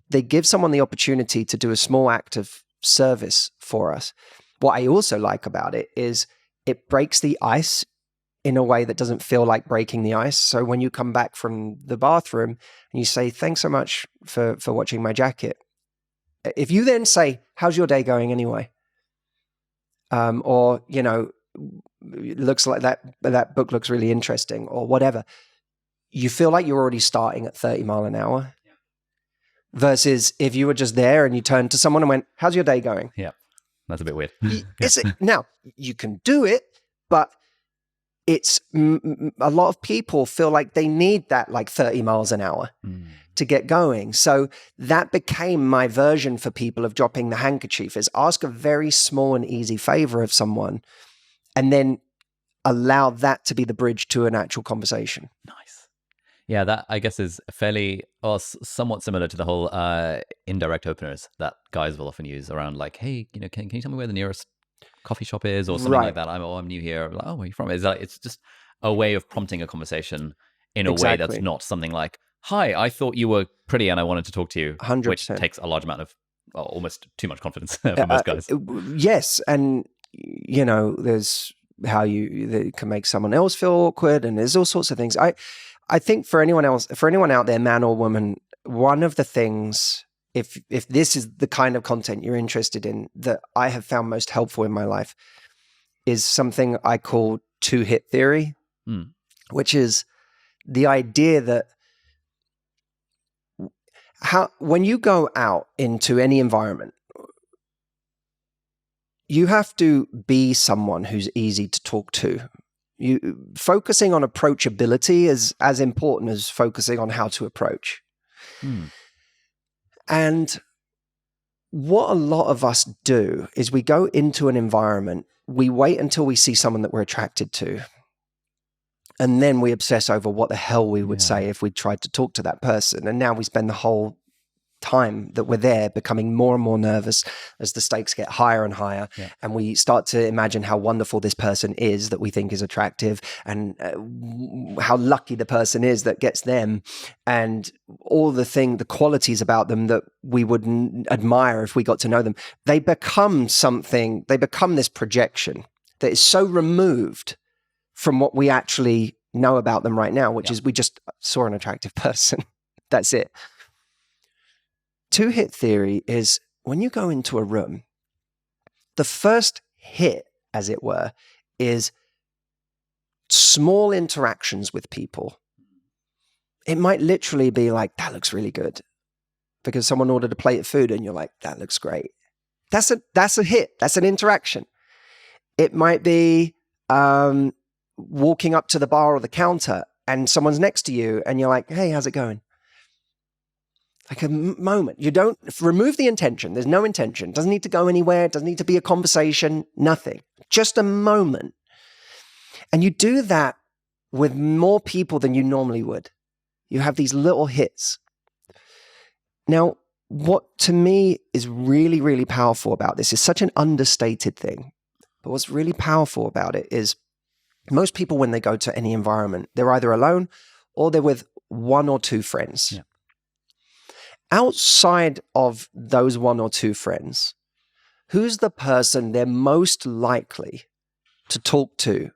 they give someone the opportunity to do a small act of service for us. What I also like about it is it breaks the ice in a way that doesn't feel like breaking the ice. So when you come back from the bathroom and you say, thanks so much for watching my jacket. If you then say, how's your day going anyway? Or, it looks like that book looks really interesting or whatever. You feel like you're already starting at 30 miles an hour. Yeah. Versus if you were just there and you turned to someone and went, how's your day going? Yeah. That's a bit weird. Now, you can do it, but it's a lot of people feel like they need that like 30 miles an hour to get going. So that became my version for people of dropping the handkerchief, is ask a very small and easy favor of someone and then allow that to be the bridge to an actual conversation. Nice. Yeah, that I guess is fairly or somewhat similar to the whole indirect openers that guys will often use around like, hey, can you tell me where the nearest coffee shop is or something like that? I'm new here. Like, where are you from? It's just a way of prompting a conversation in a way that's not something like, hi, I thought you were pretty and I wanted to talk to you, 100%. Which takes a large amount of almost too much confidence for most guys. Yes, and there's how they can make someone else feel awkward, and there's all sorts of things. I think for anyone out there, man or woman, one of the things, if this is the kind of content you're interested in, that I have found most helpful in my life, is something I call two-hit theory, which is the idea that when you go out into any environment, you have to be someone who's easy to talk to. Focusing on approachability is as important as focusing on how to approach. And what a lot of us do is we go into an environment, we wait until we see someone that we're attracted to, and then we obsess over what the hell we would say if we tried to talk to that person. And now we spend the whole time that we're there becoming more and more nervous as the stakes get higher and higher. And we start to imagine how wonderful this person is that we think is attractive, and how lucky the person is that gets them, and all the qualities about them that we would admire if we got to know them. They become this projection that is so removed from what we actually know about them right now, which is we just saw an attractive person. That's it. Two-hit theory is when you go into a room, the first hit, as it were, is small interactions with people. It might literally be like, that looks really good, because someone ordered a plate of food and you're like, that looks great. That's a hit. That's an interaction. It might be walking up to the bar or the counter and someone's next to you and you're like, hey, how's it going? Like a moment. You don't remove the intention. There's no intention. It doesn't need to go anywhere. It doesn't need to be a conversation. Nothing. Just a moment. And you do that with more people than you normally would. You have these little hits. Now, what to me is really, really powerful about this is such an understated thing. But what's really powerful about it is most people, when they go to any environment, they're either alone or they're with one or two friends. Yeah. Outside of those one or two friends, who's the person they're most likely to talk to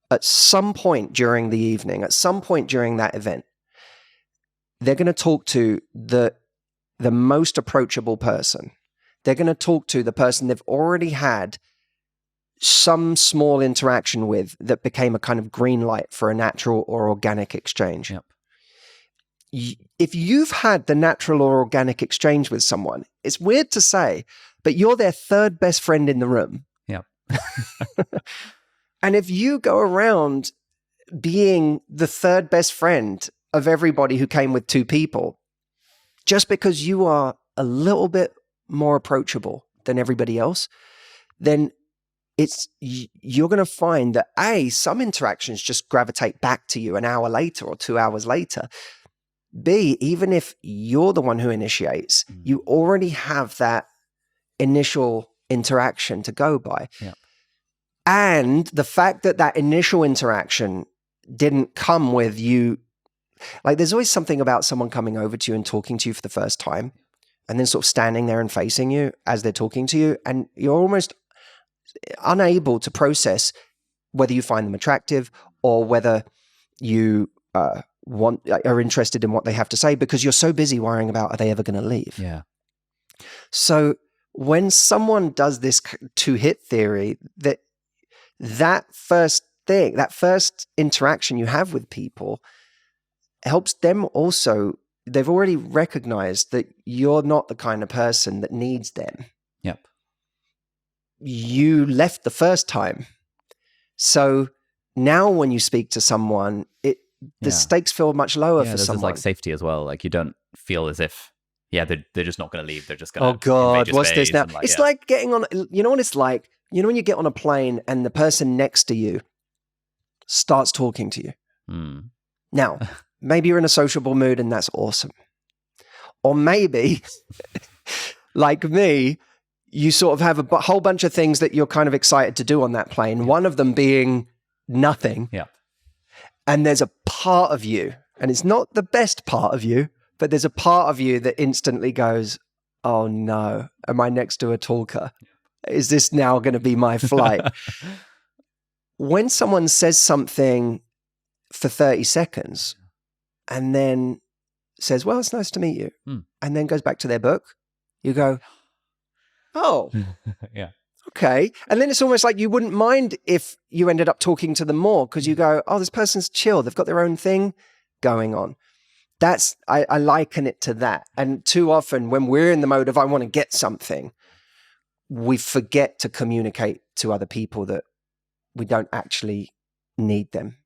at some point during the evening, at some point during that event? They're going to talk to the most approachable person. They're going to talk to the person they've already had some small interaction with that became a kind of green light for a natural or organic exchange. Yep. If you've had the natural or organic exchange with someone, it's weird to say, but you're their third best friend in the room. Yep. And if you go around being the third best friend of everybody who came with two people, just because you are a little bit more approachable than everybody else, then you're going to find that some interactions just gravitate back to you an hour later or 2 hours later. B, even if you're the one who initiates, you already have that initial interaction to go by. Yeah. And the fact that that initial interaction didn't come with you, like there's always something about someone coming over to you and talking to you for the first time and then sort of standing there and facing you as they're talking to you, and you're almost unable to process whether you find them attractive or whether you are interested in what they have to say, because you're so busy worrying about, are they ever going to leave? Yeah. So when someone does this two-hit theory, that first thing, that first interaction you have with people helps them also, they've already recognized that you're not the kind of person that needs them. Yep. You left the first time. So now when you speak to someone, the stakes feel much lower for someone. There's like safety as well. Like you don't feel as if, they're just not going to leave. They're just going to. Oh God, what's this now? It's like getting on. You know what it's like. You know when you get on a plane and the person next to you starts talking to you. Now, maybe you're in a sociable mood and that's awesome, or maybe, like me, you sort of have a whole bunch of things that you're kind of excited to do on that plane. One of them being nothing. Yeah. And there's a part of you, and it's not the best part of you, but there's a part of you that instantly goes, oh no, am I next to a talker? Is this now going to be my flight? When someone says something for 30 seconds and then says, well, it's nice to meet you, and then goes back to their book, you go, oh, yeah. Okay. And then it's almost like you wouldn't mind if you ended up talking to them more, because you go, oh, this person's chill. They've got their own thing going on. I liken it to that. And too often when we're in the mode of I want to get something, we forget to communicate to other people that we don't actually need them.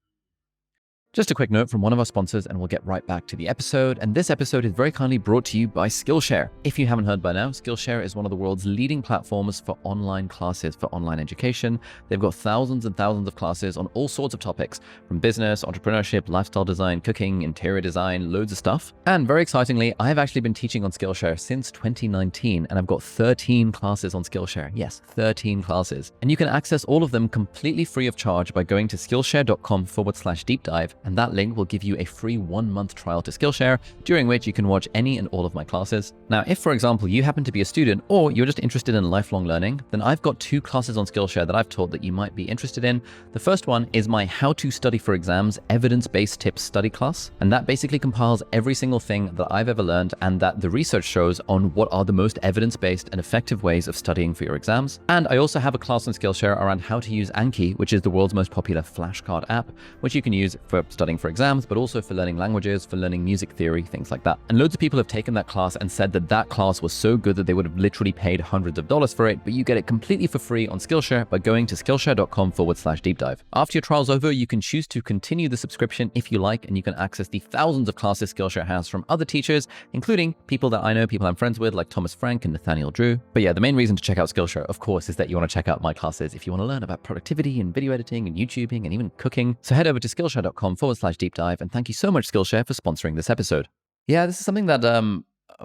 Just a quick note from one of our sponsors, and we'll get right back to the episode. And this episode is very kindly brought to you by Skillshare. If you haven't heard by now, Skillshare is one of the world's leading platforms for online classes, for online education. They've got thousands and thousands of classes on all sorts of topics, from business, entrepreneurship, lifestyle design, cooking, interior design, loads of stuff. And very excitingly, I've actually been teaching on Skillshare since 2019, and I've got 13 classes on Skillshare. Yes, 13 classes. And you can access all of them completely free of charge by going to skillshare.com/deep dive. And that link will give you a free 1-month trial to Skillshare, during which you can watch any and all of my classes. Now, if, for example, you happen to be a student or you're just interested in lifelong learning, then I've got 2 classes on Skillshare that I've taught that you might be interested in. The first one is my How to Study for Exams Evidence-Based Tips study class. And that basically compiles every single thing that I've ever learned and that the research shows on what are the most evidence-based and effective ways of studying for your exams. And I also have a class on Skillshare around how to use Anki, which is the world's most popular flashcard app, which you can use for studying for exams, but also for learning languages, for learning music theory, things like that. And loads of people have taken that class and said that that class was so good that they would have literally paid hundreds of dollars for it, but you get it completely for free on Skillshare by going to skillshare.com/deep dive. After your trial's over, you can choose to continue the subscription if you like, and you can access the thousands of classes Skillshare has from other teachers, including people that I know, people I'm friends with, like Thomas Frank and Nathaniel Drew. But yeah, the main reason to check out Skillshare, of course, is that you want to check out my classes if you want to learn about productivity and video editing and YouTubing and even cooking. So head over to skillshare.com/deep dive, and thank you so much, Skillshare, for sponsoring this episode. Yeah, this is something that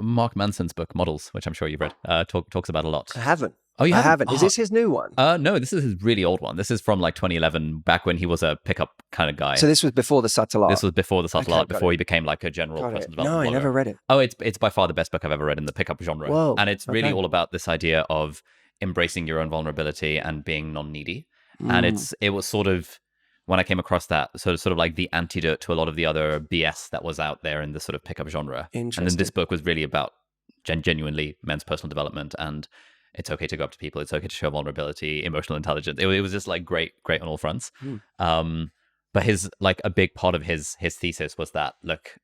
Mark Manson's book, Models, which I'm sure you've read, talks about a lot. I haven't. Oh, you haven't? Is this his new one? No, this is his really old one. This is from like 2011, back when he was a pickup kind of guy. So this was before the subtle art. This was before the subtle art, before he became like a general personal development No, I blogger. never read it. Oh, it's by far the best book I've ever read in the pickup genre. Whoa, and it's really all about this idea of embracing your own vulnerability and being non-needy. And it was sort of, when I came across that, sort of like the antidote to a lot of the other BS that was out there in the sort of pickup genre. Interesting. And then this book was really about genuinely men's personal development, and it's okay to go up to people, it's okay to show vulnerability, emotional intelligence. It was just like great on all fronts. But his, like, a big part of his thesis was that, look,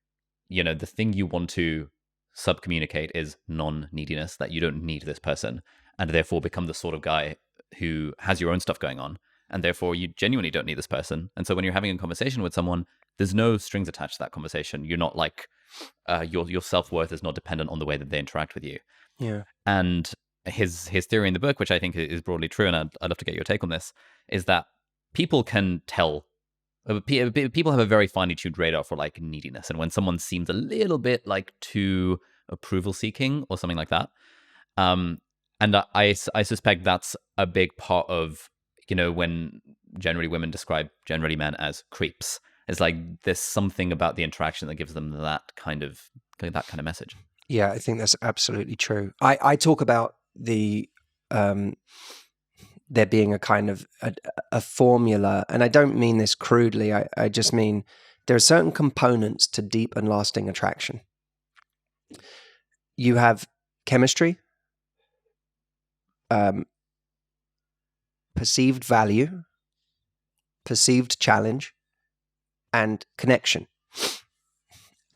you know, the thing you want to subcommunicate is non-neediness, that you don't need this person, and therefore become the sort of guy who has your own stuff going on, and therefore you genuinely don't need this person. And so when you're having a conversation with someone, there's no strings attached to that conversation. You're not like, your self-worth is not dependent on the way that they interact with you. Yeah. And his theory in the book, which I think is broadly true, and I'd love to get your take on this, is that people can tell, people have a very finely tuned radar for like neediness. And when someone seems a little bit like too approval seeking or something like that, and I suspect that's a big part of, you know, when generally women describe generally men as creeps. It's like there's something about the interaction that gives them that kind of message. Yeah, I think that's absolutely true. I talk about the there being a kind of a formula, and I don't mean this crudely. I just mean there are certain components to deep and lasting attraction. You have chemistry, perceived value, perceived challenge, and connection.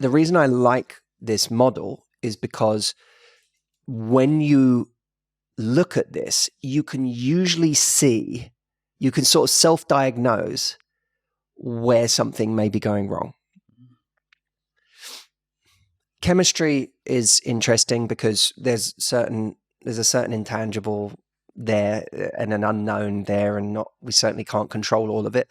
The reason I like this model is because when you look at this, you can usually see, you can sort of self-diagnose where something may be going wrong. Chemistry is interesting because there's a certain intangible there and an unknown there, and we certainly can't control all of it,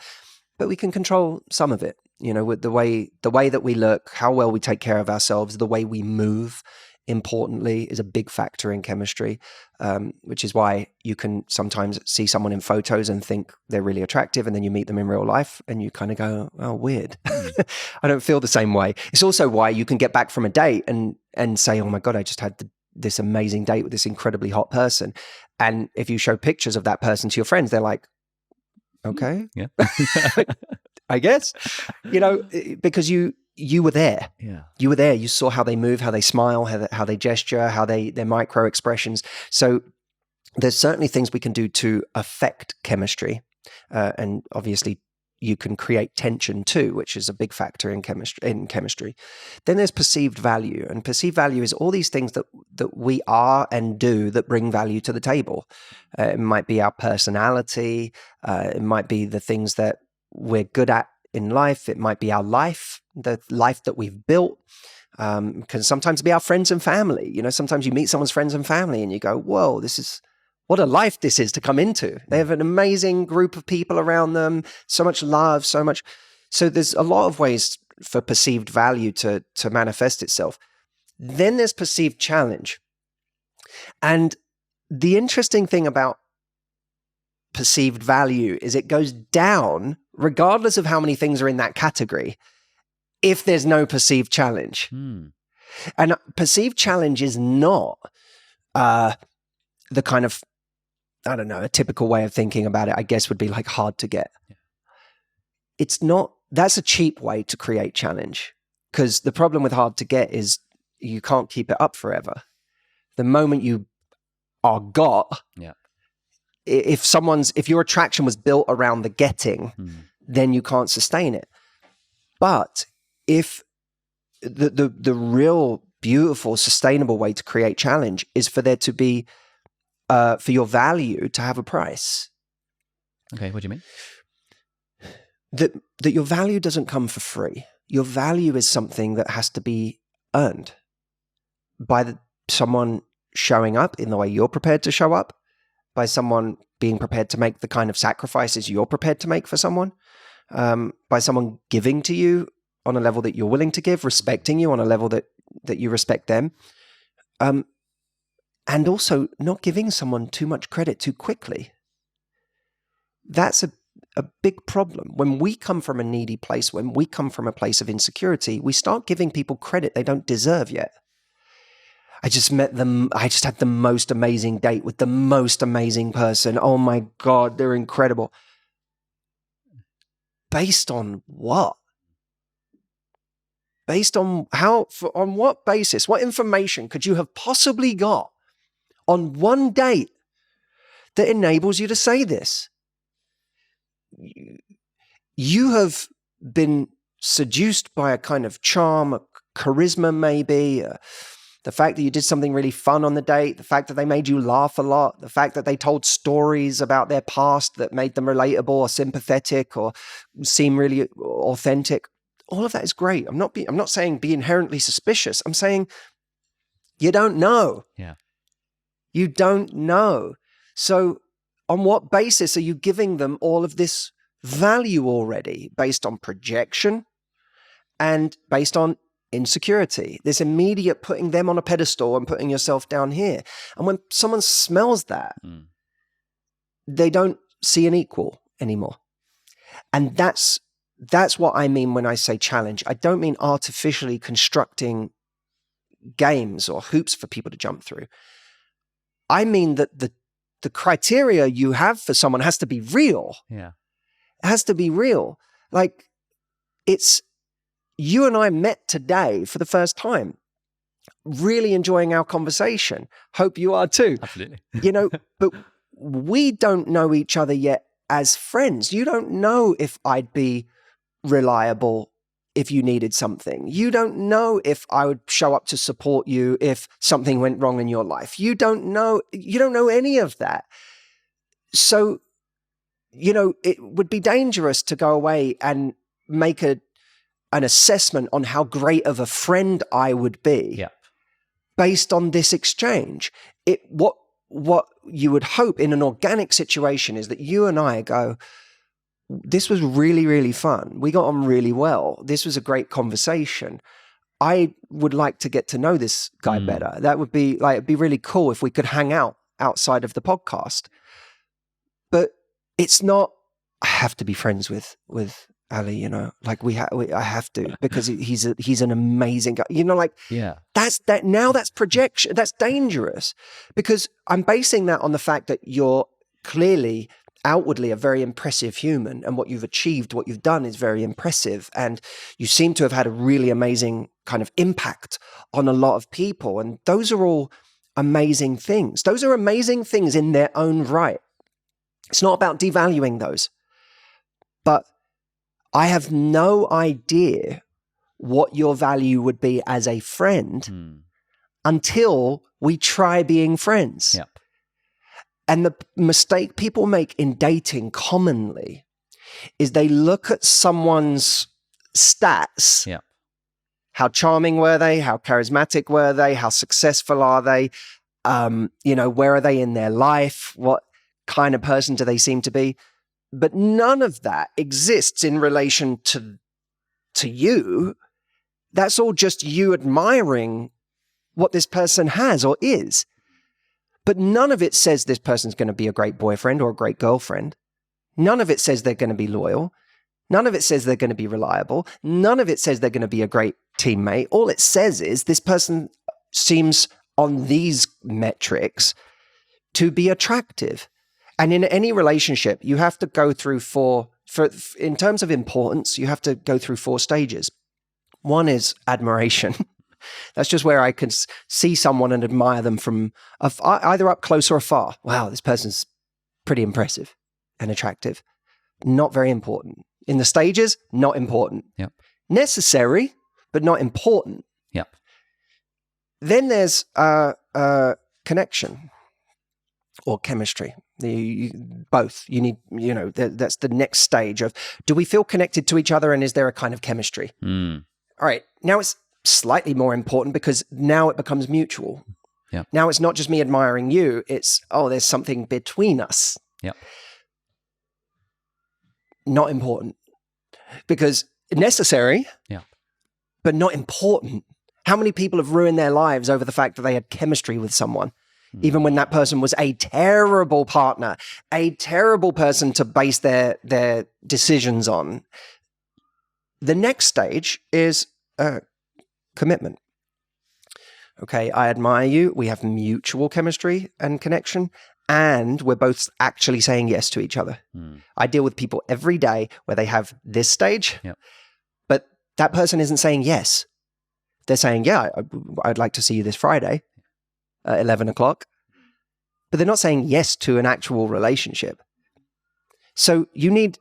but we can control some of it. You know, with the way that we look, how well we take care of ourselves, the way we move, importantly, is a big factor in chemistry, which is why you can sometimes see someone in photos and think they're really attractive, and then you meet them in real life and you kind of go, oh, weird. I don't feel the same way. It's also why you can get back from a date and say, oh my God, I just had this amazing date with this incredibly hot person. And if you show pictures of that person to your friends, they're like, okay, yeah. I guess, you know, because you were there. Yeah. You were there. You saw how they move, how they smile, how they gesture, their micro expressions. So there's certainly things we can do to affect chemistry. And obviously you can create tension too, which is a big factor in chemistry. Then there's perceived value, and perceived value is all these things that we are and do that bring value to the table. It might be our personality. It might be the things that we're good at in life. It might be our life, the life that we've built. Can sometimes be our friends and family. You know, sometimes you meet someone's friends and family and you go, whoa, this is what a life this is to come into. They have an amazing group of people around them, so much love, so much. So there's a lot of ways for perceived value to manifest itself. Then there's perceived challenge. And the interesting thing about perceived value is it goes down regardless of how many things are in that category if there's no perceived challenge. And perceived challenge is not the kind of, I don't know, a typical way of thinking about it, I guess, would be like hard to get. It's not, that's a cheap way to create challenge, because the problem with hard to get is you can't keep it up forever. The moment you are got, if your attraction was built around the getting, then you can't sustain it. But if the real beautiful, sustainable way to create challenge is for there to be, for your value to have a price. Okay, what do you mean? That your value doesn't come for free. Your value is something that has to be earned by someone showing up in the way you're prepared to show up, by someone being prepared to make the kind of sacrifices you're prepared to make for someone, by someone giving to you on a level that you're willing to give, respecting you on a level that you respect them, and also not giving someone too much credit too quickly. That's a big problem. When we come from a needy place, when we come from a place of insecurity, we start giving people credit they don't deserve yet. I just met them. I just had the most amazing date with the most amazing person. Oh my God, they're incredible. Based on what? Based on on what basis? What information could you have possibly got on one date that enables you to say this? You have been seduced by a kind of charm, a charisma maybe, the fact that you did something really fun on the date, the fact that they made you laugh a lot, the fact that they told stories about their past that made them relatable or sympathetic or seem really authentic. All of that is great. I'm not saying be inherently suspicious. I'm saying you don't know. Yeah. You don't know. So on what basis are you giving them all of this value already? Based on projection and based on insecurity, this immediate putting them on a pedestal and putting yourself down here. And when someone smells that, they don't see an equal anymore. And that's what I mean when I say challenge. I don't mean artificially constructing games or hoops for people to jump through. I mean that the criteria you have for someone has to be real. Yeah. It has to be real. Like, it's you and I met today for the first time, really enjoying our conversation. Hope you are too. Absolutely. You know, but we don't know each other yet as friends. You don't know if I'd be reliable if you needed something. You don't know if I would show up to support you if something went wrong in your life. You don't know any of that. So, you know, it would be dangerous to go away and make an assessment on how great of a friend I would be based on this exchange. What you would hope in an organic situation is that you and I go, this was really, really fun. We got on really well. This was a great conversation. I would like to get to know this guy better. That would be like, it'd be really cool if we could hang out outside of the podcast. But it's not, I have to be friends with Ali, you know, like I have to, because he's an amazing guy, you know, like, that's projection. That's dangerous, because I'm basing that on the fact that you're clearly outwardly a very impressive human, and what you've achieved, what you've done is very impressive, and you seem to have had a really amazing kind of impact on a lot of people, and those are all amazing things. Those are amazing things in their own right. It's not about devaluing those, but I have no idea what your value would be as a friend until we try being friends. Yep. And the mistake people make in dating commonly is they look at someone's stats. Yeah. How charming were they? How charismatic were they? How successful are they? Where are they in their life? What kind of person do they seem to be? But none of that exists in relation to you. That's all just you admiring what this person has or is. But none of it says this person's going to be a great boyfriend or a great girlfriend. None of it says they're going to be loyal. None of it says they're going to be reliable. None of it says they're going to be a great teammate. All it says is this person seems on these metrics to be attractive. And in any relationship, you have to go through in terms of importance, you have to go through 4 stages. One is admiration. That's just where I can see someone and admire them from either up close or afar. Wow, this person's pretty impressive and attractive. Not very important. In the stages, not important. Yep. Necessary, but not important. Yep. Then there's connection or chemistry. Both. You need, that's the next stage of, do we feel connected to each other and is there a kind of chemistry? Mm. All right. Now it's slightly more important because now it becomes mutual. Yep. Now it's not just me admiring you. It's, there's something between us. Yep. Not important because necessary, but not important. How many people have ruined their lives over the fact that they had chemistry with someone, even when that person was a terrible partner, a terrible person to base their decisions on? The next stage is commitment. Okay, I admire you. We have mutual chemistry and connection. And we're both actually saying yes to each other. I deal with people every day where they have this stage, but that person isn't saying yes. They're saying, yeah, I'd like to see you this Friday at 11 o'clock. But they're not saying yes to an actual relationship. So you need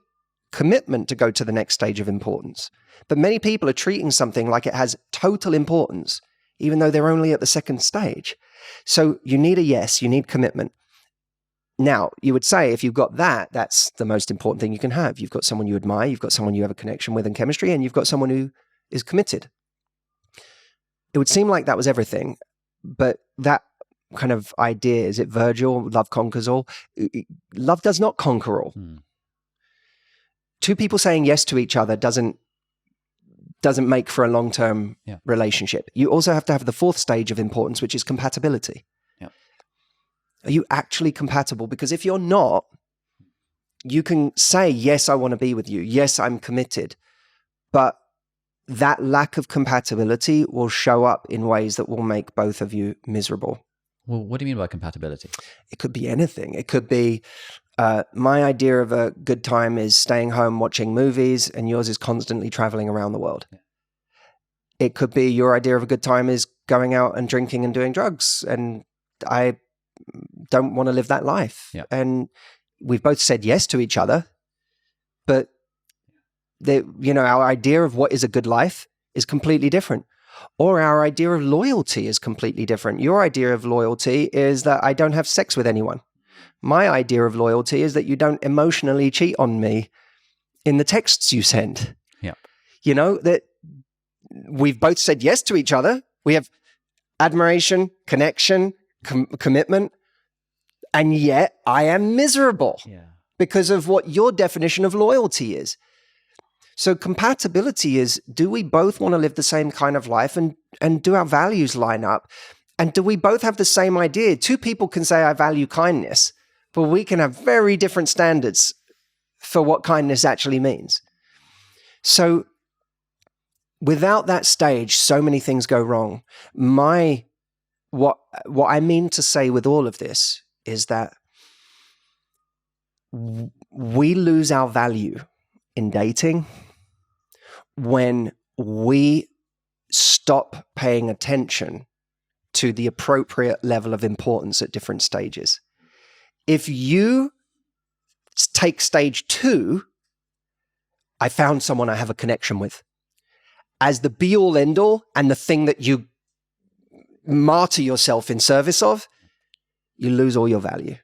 commitment to go to the next stage of importance. But many people are treating something like it has total importance, even though they're only at the second stage. So you need a yes, you need commitment. Now, you would say if you've got that, that's the most important thing you can have. You've got someone you admire, you've got someone you have a connection with in chemistry, and you've got someone who is committed. It would seem like that was everything, but that kind of idea, is it Virgil, love conquers all? Love does not conquer all. Two people saying yes to each other doesn't make for a long-term relationship. You also have to have the 4th stage of importance, which is compatibility. Are you actually compatible? Because if you're not, you can say, yes, I want to be with you. Yes, I'm committed. But that lack of compatibility will show up in ways that will make both of you miserable. Well, what do you mean by compatibility? It could be anything. It could be my idea of a good time is staying home watching movies and yours is constantly traveling around the world. It could be your idea of a good time is going out and drinking and doing drugs. And I don't want to live that life. And we've both said yes to each other, but our idea of what is a good life is completely different. Or our idea of loyalty is completely different. Your idea of loyalty is that I don't have sex with anyone. My idea of loyalty is that you don't emotionally cheat on me in the texts you send. That we've both said yes to each other. We have admiration, connection, commitment, and yet I am miserable because of what your definition of loyalty is. So compatibility is, do we both want to live the same kind of life and do our values line up? And do we both have the same idea? Two people can say, I value kindness, but we can have very different standards for what kindness actually means. So without that stage, so many things go wrong. What I mean to say with all of this is that we lose our value in dating when we stop paying attention to the appropriate level of importance at different stages. If you take stage 2, I found someone I have a connection with, as the be-all, end-all, and the thing that you martyr yourself in service of, you lose all your value.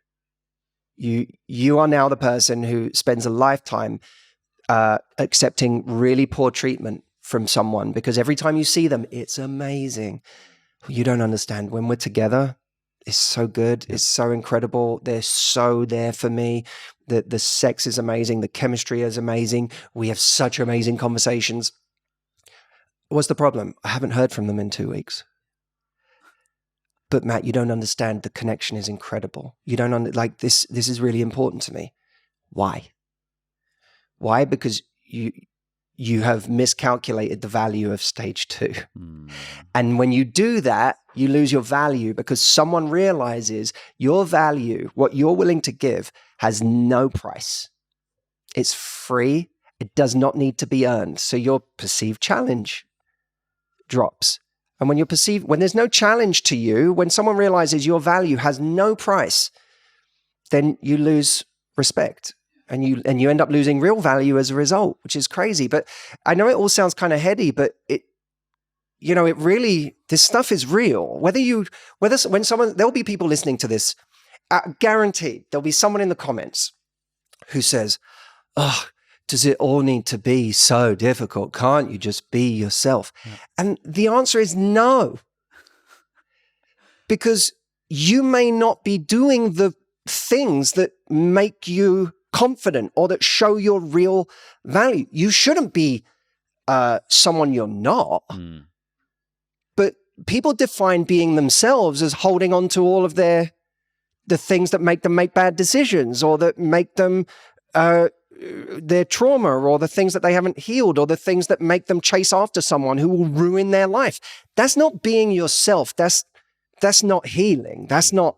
You are now the person who spends a lifetime accepting really poor treatment from someone because every time you see them, it's amazing. You don't understand. When we're together, it's so good. It's so incredible. They're so there for me. The sex is amazing. The chemistry is amazing. We have such amazing conversations. What's the problem? I haven't heard from them in 2 weeks. But Matt, you don't understand. The connection is incredible. You don't like this. This is really important to me. Why? Why? Because you have miscalculated the value of stage 2. And when you do that, you lose your value because someone realizes your value, what you're willing to give, has no price. It's free. It does not need to be earned. So your perceived challenge drops. And when there's no challenge to you, when someone realizes your value has no price, then you lose respect. And you end up losing real value as a result, which is crazy. But I know it all sounds kind of heady, but this stuff is real. There'll be people listening to this, guaranteed there'll be someone in the comments who says, "Oh, does it all need to be so difficult? Can't you just be yourself?" Yeah. And the answer is no. Because you may not be doing the things that make you confident or that show your real value. You shouldn't be someone you're not. But people define being themselves as holding on to all of the things that make them make bad decisions or that make them their trauma or the things that they haven't healed or the things that make them chase after someone who will ruin their life. That's not being yourself. That's not healing. That's not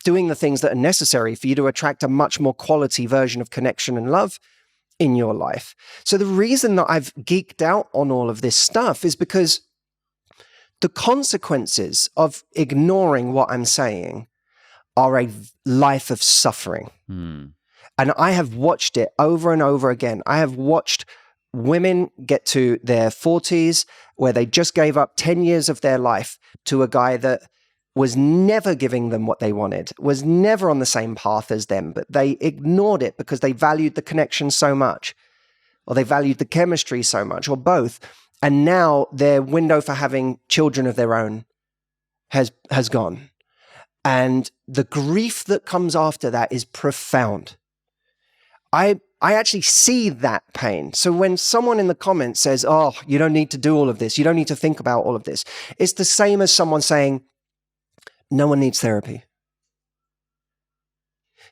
doing the things that are necessary for you to attract a much more quality version of connection and love in your life. So the reason that I've geeked out on all of this stuff is because the consequences of ignoring what I'm saying are a life of suffering. And I have watched it over and over again. I have watched women get to their 40s where they just gave up 10 years of their life to a guy that was never giving them what they wanted, was never on the same path as them, but they ignored it because they valued the connection so much, or they valued the chemistry so much, or both. And now their window for having children of their own has gone. And the grief that comes after that is profound. I actually see that pain. So when someone in the comments says, "Oh, you don't need to do all of this. You don't need to think about all of this," it's the same as someone saying, "No one needs therapy.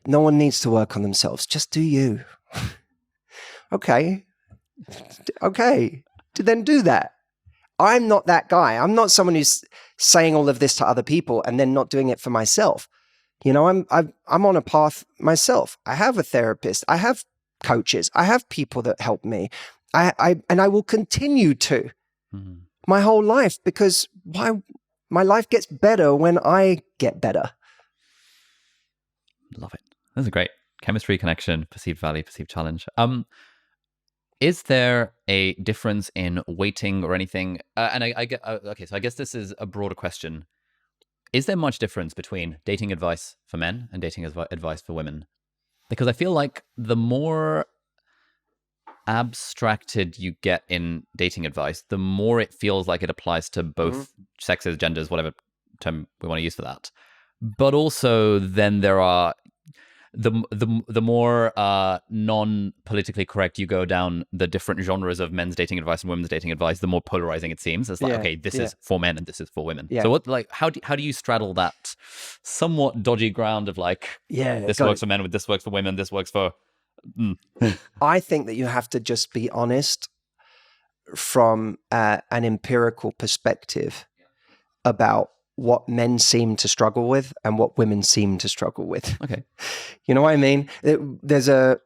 No one needs to work on themselves. Just do you." Okay. Then do that. I'm not that guy. I'm not someone who's saying all of this to other people and then not doing it for myself. I'm on a path myself. I have a therapist. I have coaches. I have people that help me. And I will continue to my whole life because my life gets better when I get better. Love it. That's a great chemistry, connection, perceived value, perceived challenge. Is there a difference in weighting or anything? And I get okay. So I guess this is a broader question. Is there much difference between dating advice for men and dating advice for women? Because I feel like the more abstracted you get in dating advice, the more it feels like it applies to both sexes, genders, whatever term we want to use for that. But also then there are the more non-politically correct you go down the different genres of men's dating advice and women's dating advice, the more polarizing it seems. It's like, okay, this is for men and this is for women. So how do you straddle that somewhat dodgy ground of like, this works for men, this works for women, this works for... I think that you have to just be honest from an empirical perspective about what men seem to struggle with and what women seem to struggle with. Okay. You know what I mean? There's the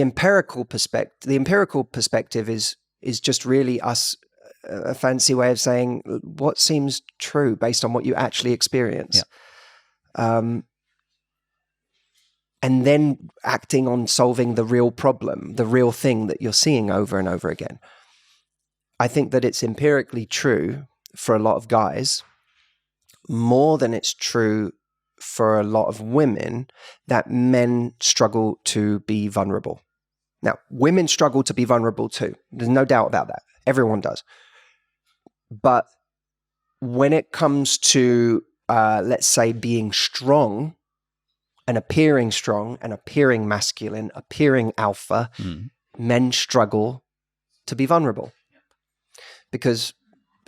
empirical perspective. The empirical perspective is just really us, a fancy way of saying what seems true based on what you actually experience. Yeah. And then acting on solving the real problem, the real thing that you're seeing over and over again. I think that it's empirically true for a lot of guys, more than it's true for a lot of women, that men struggle to be vulnerable. Now, women struggle to be vulnerable too. There's no doubt about that. Everyone does. But when it comes to, let's say, being strong and appearing masculine, appearing alpha, men struggle to be vulnerable. Because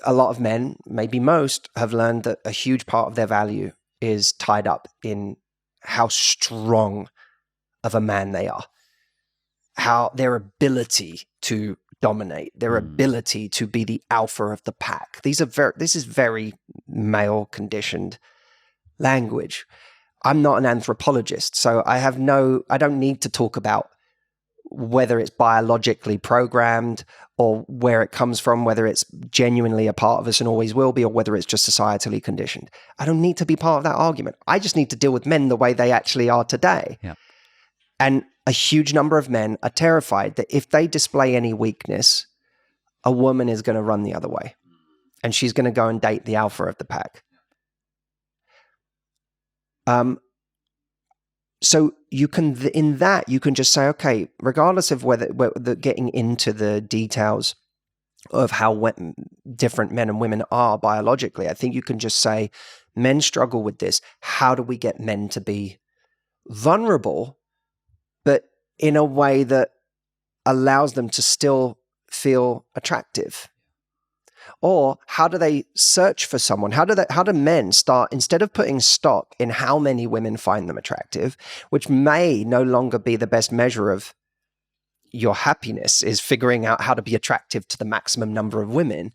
a lot of men, maybe most, have learned that a huge part of their value is tied up in how strong of a man they are, how their ability to dominate, their ability to be the alpha of the pack. This is very male conditioned language. I'm not an anthropologist, so I don't need to talk about whether it's biologically programmed or where it comes from, whether it's genuinely a part of us and always will be, or whether it's just societally conditioned. I don't need to be part of that argument. I just need to deal with men the way they actually are today. Yeah. And a huge number of men are terrified that if they display any weakness, a woman is going to run the other way. And she's going to go and date the alpha of the pack. So you can just say, okay, regardless of whether getting into the details of how different men and women are biologically, I think you can just say, men struggle with this. How do we get men to be vulnerable, but in a way that allows them to still feel attractive? Or how do they search for someone? How do men start, instead of putting stock in how many women find them attractive, which may no longer be the best measure of your happiness, is figuring out how to be attractive to the maximum number of women.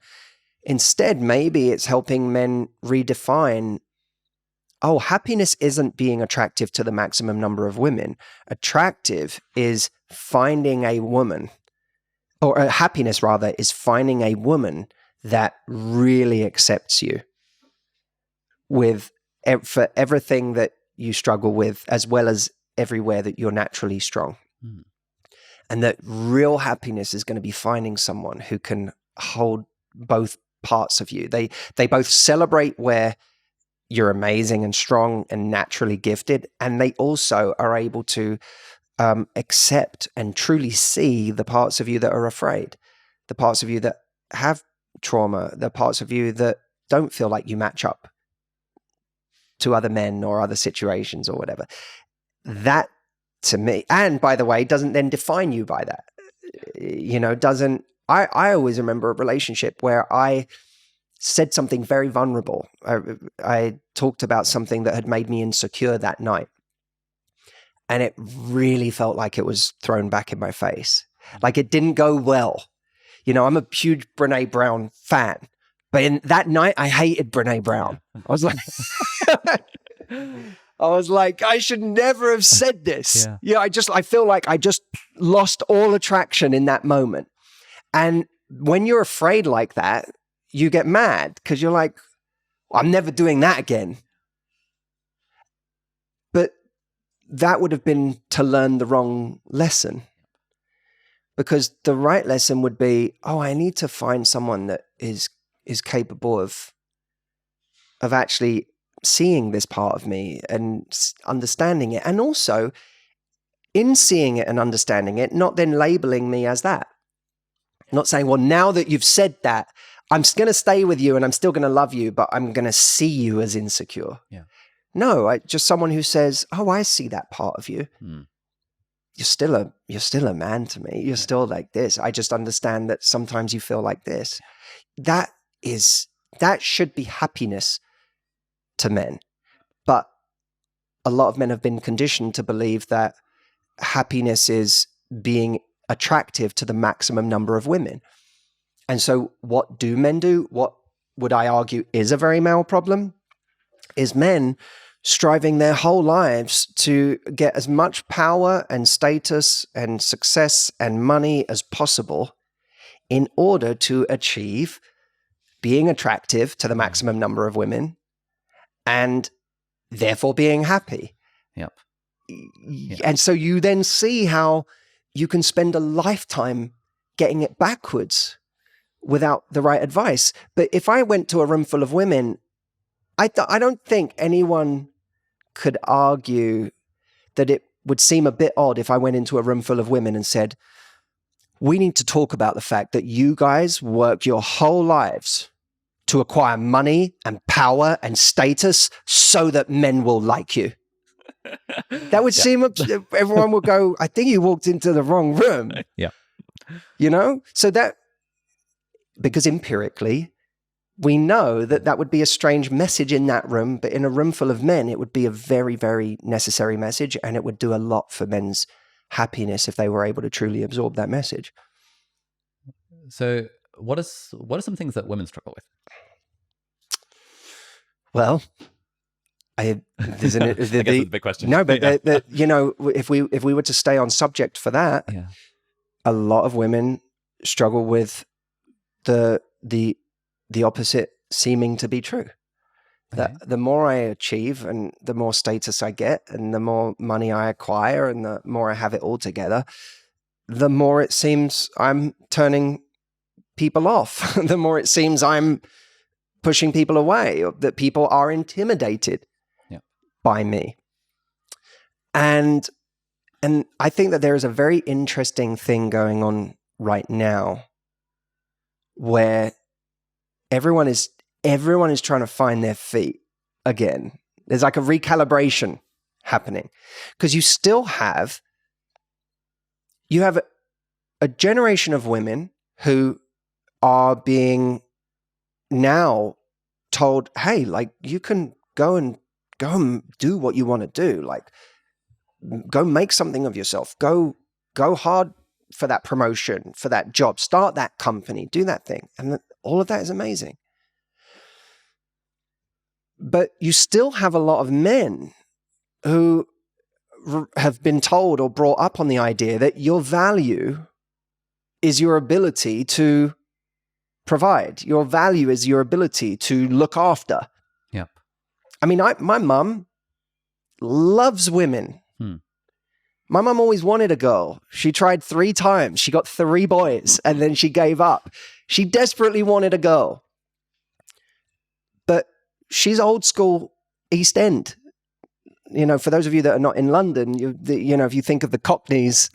Instead, maybe it's helping men redefine, oh, happiness isn't being attractive to the maximum number of women. Attractive is finding a woman, or happiness rather, is finding a woman that really accepts you for everything that you struggle with, as well as everywhere that you're naturally strong. And that real happiness is going to be finding someone who can hold both parts of you. They both celebrate where you're amazing and strong and naturally gifted, and they also are able to accept and truly see the parts of you that are afraid, the parts of you that have trauma, the parts of you that don't feel like you match up to other men or other situations or whatever. That, to me, and by the way, doesn't then define you by that. I always remember a relationship where I said something very vulnerable. I talked about something that had made me insecure that night. And it really felt like it was thrown back in my face. Like it didn't go well. I'm a huge Brene Brown fan, but in that night I hated Brene Brown. I was like, I should never have said this. I feel like I just lost all attraction in that moment. And when you're afraid like that, you get mad because you're like, I'm never doing that again. But that would have been to learn the wrong lesson. Because the right lesson would be, I need to find someone that is capable of actually seeing this part of me and understanding it. And also, in seeing it and understanding it, not then labeling me as that. Not saying, well, now that you've said that, I'm going to stay with you and I'm still going to love you, but I'm going to see you as insecure. Yeah. No, just someone who says, I see that part of you. You're still a man to me. You're still like this. I just understand that sometimes you feel like this. That should be happiness to men. But a lot of men have been conditioned to believe that happiness is being attractive to the maximum number of women. And so what do men do? What would I argue is a very male problem is men striving their whole lives to get as much power and status and success and money as possible in order to achieve being attractive to the maximum number of women and therefore being happy. Yep. And so you then see how you can spend a lifetime getting it backwards without the right advice. But if I went to a room full of women, I don't think anyone could argue that it would seem a bit odd if I went into a room full of women and said, we need to talk about the fact that you guys work your whole lives to acquire money and power and status so that men will like you. That would seem, everyone would go, I think you walked into the wrong room. Yeah. You know? So that, because empirically, we know that that would be a strange message in that room, but in a room full of men, it would be a very, very necessary message, and it would do a lot for men's happiness if they were able to truly absorb that message. So what are some things that women struggle with? Well, That's a big question. No, but you know, if we were to stay on subject for that, a lot of women struggle with the opposite seeming to be true. That the more I achieve and the more status I get and the more money I acquire and the more I have it all together, the more it seems I'm turning people off. The more it seems I'm pushing people away, or that people are intimidated by me. And I think that there is a very interesting thing going on right now where everyone is trying to find their feet again. There's like a recalibration happening because you have a generation of women who are being now told, hey, like you can go and do what you want to do. Like go make something of yourself. Go hard for that promotion, for that job, start that company, do that thing. And all of that is amazing. But you still have a lot of men who have been told or brought up on the idea that your value is your ability to provide. Your value is your ability to look after. Yep. I mean, my mum loves women. My mum always wanted a girl. She tried 3 times. She got 3 boys and then she gave up. She desperately wanted a girl. But she's old school East End. You know, for those of you that are not in London, you know, if you think of the Cockneys,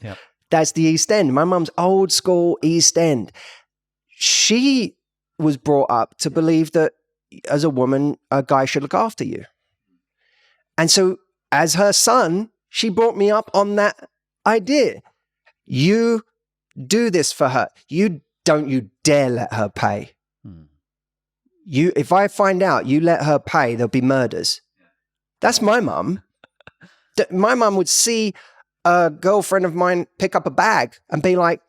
that's the East End. My mum's old school East End. She was brought up to believe that as a woman, a guy should look after you. And so as her son, she brought me up on that idea. You do this for her. You dare let her pay. If I find out you let her pay, there'll be murders. That's my mum. My mum would see a girlfriend of mine pick up a bag and be like,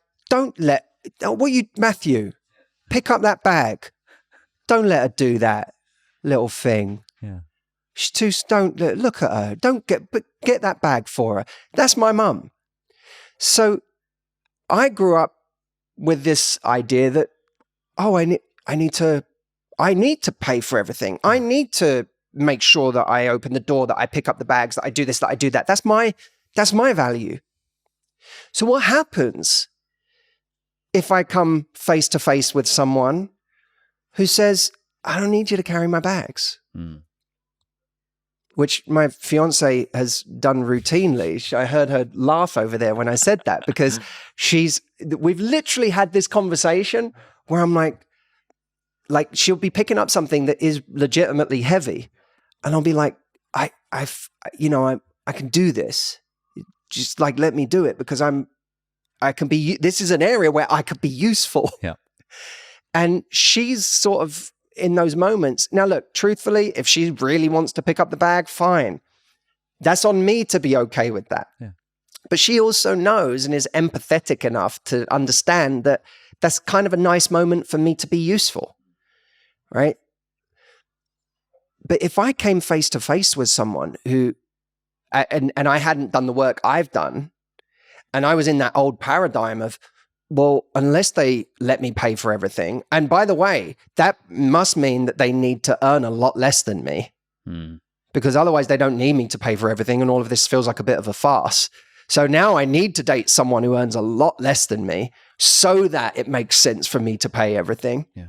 Matthew, pick up that bag. Don't let her do that little thing. Yeah. Don't look at her. Get that bag for her. That's my mum. So I grew up with this idea that, I need to pay for everything. I need to make sure that I open the door, that I pick up the bags, that I do this, that I do that. That's my value. So what happens if I come face to face with someone who says, I don't need you to carry my bags? Which my fiance has done routinely. I heard her laugh over there when I said that because we've literally had this conversation where I'm like she'll be picking up something that is legitimately heavy. And I'll be like, I can do this. Just like, let me do it because this is an area where I could be useful. Yeah. And she's sort of in those moments. Now, look, truthfully, if she really wants to pick up the bag, fine. That's on me to be okay with that. Yeah. But she also knows and is empathetic enough to understand that that's kind of a nice moment for me to be useful, right? But if I came face to face with someone who, and I hadn't done the work I've done, and I was in that old paradigm of, well, unless they let me pay for everything, and by the way, that must mean that they need to earn a lot less than me, because otherwise they don't need me to pay for everything, and all of this feels like a bit of a farce. So now I need to date someone who earns a lot less than me so that it makes sense for me to pay everything. Yeah.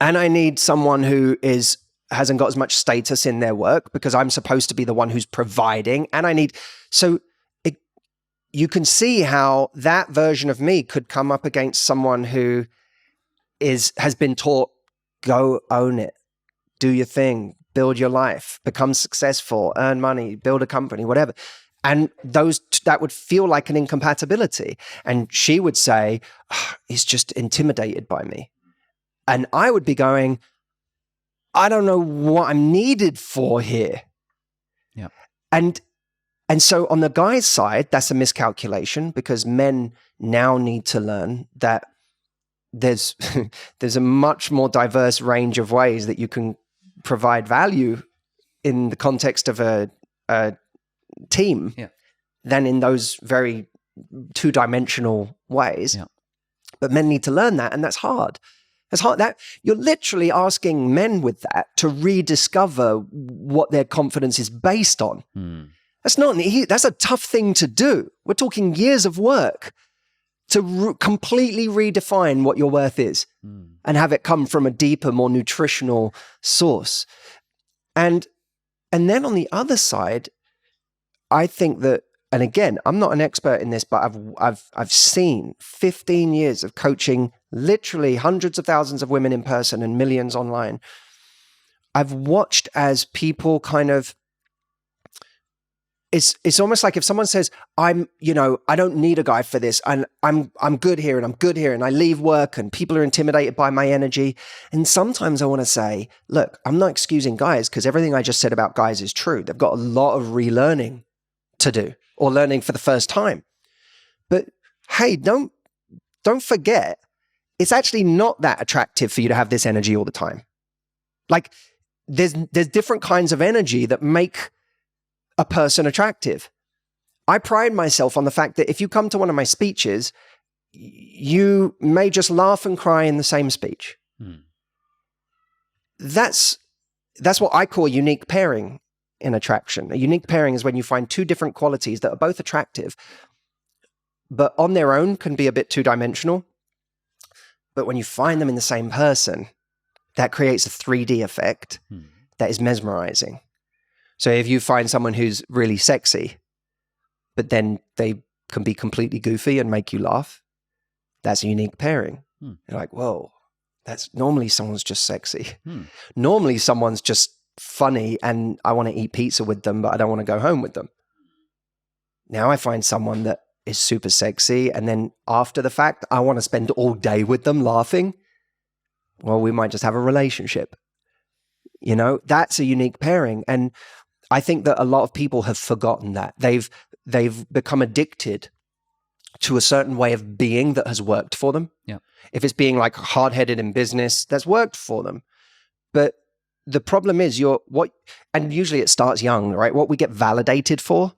And I need someone who is hasn't got as much status in their work because I'm supposed to be the one who's providing, and I need, so you can see how that version of me could come up against someone who has been taught, go own it, do your thing, build your life, become successful, earn money, build a company, whatever. And that would feel like an incompatibility. And she would say, he's just intimidated by me. And I would be going, I don't know what I'm needed for here. Yeah. And so on the guy's side, that's a miscalculation, because men now need to learn that there's a much more diverse range of ways that you can provide value in the context of a team than in those very two-dimensional ways. Yeah. But men need to learn that, and that's hard. It's hard. That you're literally asking men with that to rediscover what their confidence is based on. That's a tough thing to do. We're talking years of work to completely redefine what your worth is and have it come from a deeper, more nutritional source. And then on the other side, I think that, and again, I'm not an expert in this, but I've seen 15 years of coaching literally hundreds of thousands of women in person and millions online. I've watched as people kind of, it's almost like if someone says, I don't need a guy for this, and I'm good here and I'm good here, and I leave work and people are intimidated by my energy. And sometimes I want to say, look, I'm not excusing guys, because everything I just said about guys is true. They've got a lot of relearning to do, or learning for the first time. But hey, don't forget, it's actually not that attractive for you to have this energy all the time. Like there's different kinds of energy that make a person attractive. I pride myself on the fact that if you come to one of my speeches, you may just laugh and cry in the same speech. That's what I call unique pairing in attraction. A unique pairing is when you find two different qualities that are both attractive, but on their own can be a bit two-dimensional. But when you find them in the same person, that creates a 3D effect that is mesmerizing. So if you find someone who's really sexy, but then they can be completely goofy and make you laugh, that's a unique pairing. You're like, whoa, that's normally someone's just sexy. Normally someone's just funny and I want to eat pizza with them, but I don't want to go home with them. Now I find someone that is super sexy, and then after the fact, I want to spend all day with them laughing. Well, we might just have a relationship. That's a unique pairing. And I think that a lot of people have forgotten that. They've become addicted to a certain way of being that has worked for them. Yeah. If it's being like hard-headed in business, that's worked for them. But the problem is and usually it starts young, right? What we get validated for,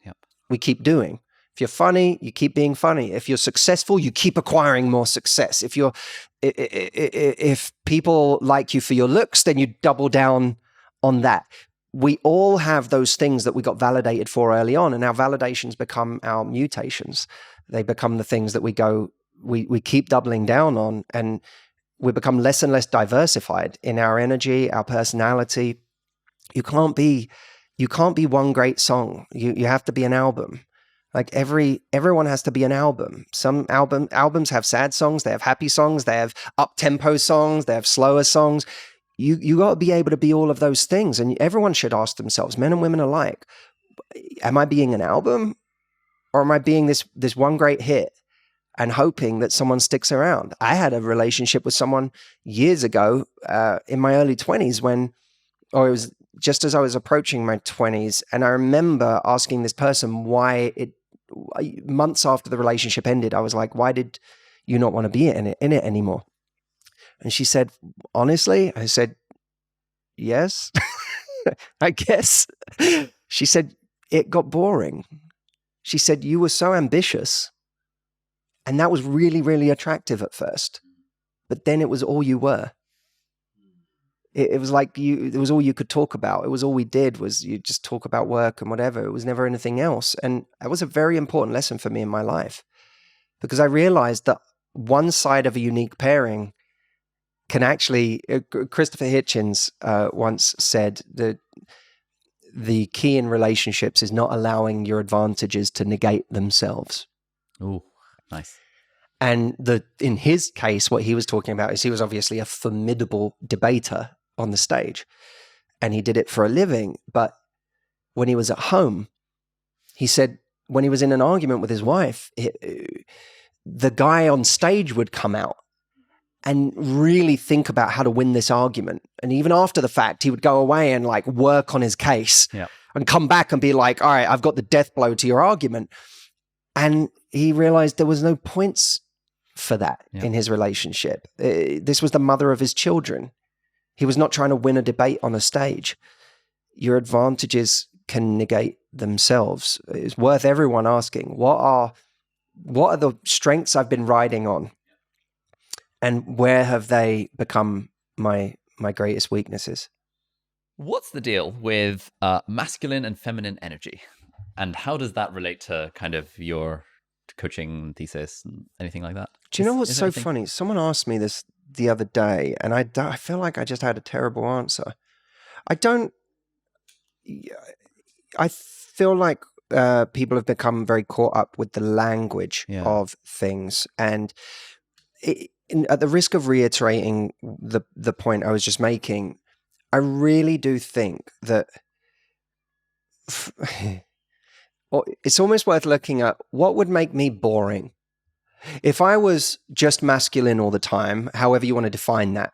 we keep doing. If you're funny, you keep being funny. If you're successful, you keep acquiring more success. If people like you for your looks, then you double down on that. We all have those things that we got validated for early on, and our validations become our mutations. They become the things that we keep doubling down on, and we become less and less diversified in our energy, our personality. You can't be one great song. You have to be an album. Like everyone has to be an album. Some albums have sad songs, they have happy songs, they have up-tempo songs, they have slower songs. You got to be able to be all of those things. And everyone should ask themselves, men and women alike, am I being an album, or am I being this one great hit and hoping that someone sticks around? I had a relationship with someone years ago in my early 20s it was just as I was approaching my 20s. And I remember asking this person months after the relationship ended, I was like, why did you not want to be in it anymore? And she said, honestly, I said, yes, I guess. She said, it got boring. She said, you were so ambitious, and that was really, really attractive at first, but then it was all you were. It was like it was all you could talk about. It was all we did was you just talk about work and whatever. It was never anything else. And that was a very important lesson for me in my life, because I realized that one side of a unique pairing can actually, Christopher Hitchens once said that the key in relationships is not allowing your advantages to negate themselves. Ooh, nice. And in his case, what he was talking about is he was obviously a formidable debater on the stage, and he did it for a living. But when he was at home, he said when he was in an argument with his wife, the guy on stage would come out and really think about how to win this argument. And even after the fact, he would go away and like work on his case and come back and be like, all right, I've got the death blow to your argument. And he realized there was no points for that in his relationship. This was the mother of his children. He was not trying to win a debate on a stage. Your advantages can negate themselves. It's worth everyone asking, what are the strengths I've been riding on? And where have they become my greatest weaknesses? What's the deal with masculine and feminine energy? And how does that relate to kind of your coaching thesis and anything like that? Do you know what's so funny? Someone asked me this the other day, and I feel like I just had a terrible answer. I feel like people have become very caught up with the language of things. And at the risk of reiterating the point I was just making, I really do think that it's almost worth looking at what would make me boring. If I was just masculine all the time, however you want to define that,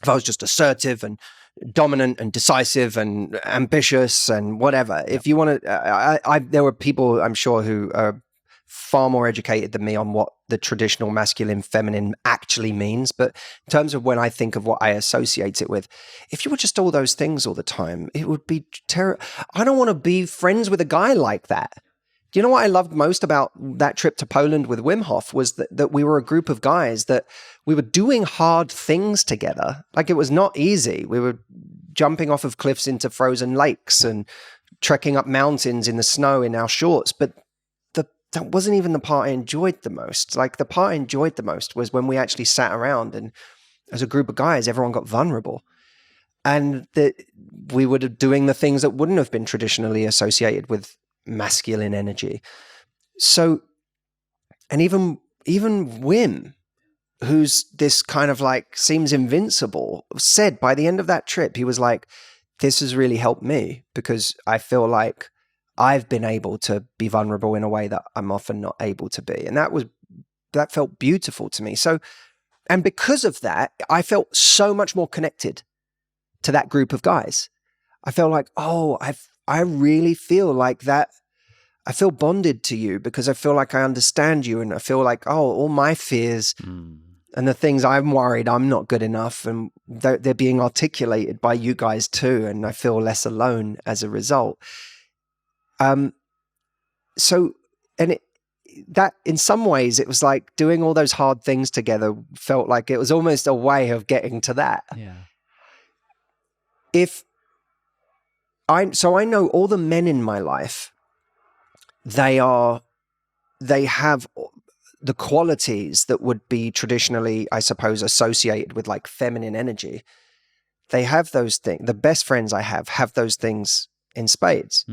if I was just assertive and dominant and decisive and ambitious and whatever, if you want to, there were people I'm sure who are far more educated than me on what the traditional masculine feminine actually means. But in terms of when I think of what I associate it with, if you were just all those things all the time, it would be terrible. I don't want to be friends with a guy like that. Do you know what I loved most about that trip to Poland with Wim Hof was that we were a group of guys that we were doing hard things together. Like, it was not easy. We were jumping off of cliffs into frozen lakes and trekking up mountains in the snow in our shorts. But that wasn't even the part I enjoyed the most. Like, the part I enjoyed the most was when we actually sat around and as a group of guys, everyone got vulnerable. And that we were doing the things that wouldn't have been traditionally associated with masculine energy. So, and even Wim, who's this kind of like seems invincible, said by the end of that trip, he was like, this has really helped me because I feel like I've been able to be vulnerable in a way that I'm often not able to be. And that felt beautiful to me. So, and because of that, I felt so much more connected to that group of guys. I felt like, oh, I really feel like that. I feel bonded to you because I feel like I understand you. And I feel like, oh, all my fears and the things I'm worried I'm not good enough, and they're being articulated by you guys too. And I feel less alone as a result. So, and that in some ways it was like doing all those hard things together felt like it was almost a way of getting to that. Yeah. So I know all the men in my life, they have the qualities that would be traditionally, I suppose, associated with like feminine energy. They have those things. The best friends I have those things in spades.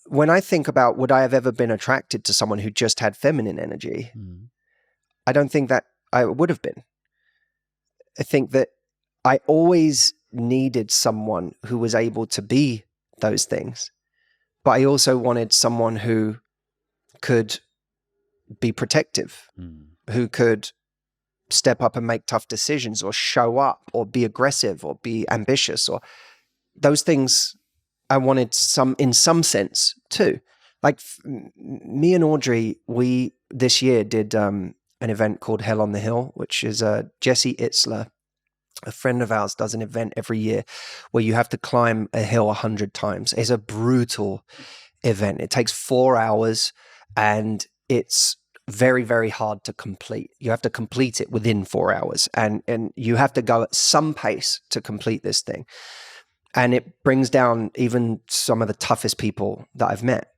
When I think about would I have ever been attracted to someone who just had feminine energy, I don't think that I would have been. I think that I always needed someone who was able to be those things, but I also wanted someone who could be protective, who could step up and make tough decisions or show up or be aggressive or be ambitious, or those things I wanted in some sense too. Like me and Audrey, we this year did an event called Hell on the Hill, which is Jesse Itzler, a friend of ours, does an event every year where you have to climb a hill 100 times. It's a brutal event. It takes 4 hours and it's very, very hard to complete. You have to complete it within 4 hours and you have to go at some pace to complete this thing. And it brings down even some of the toughest people that I've met.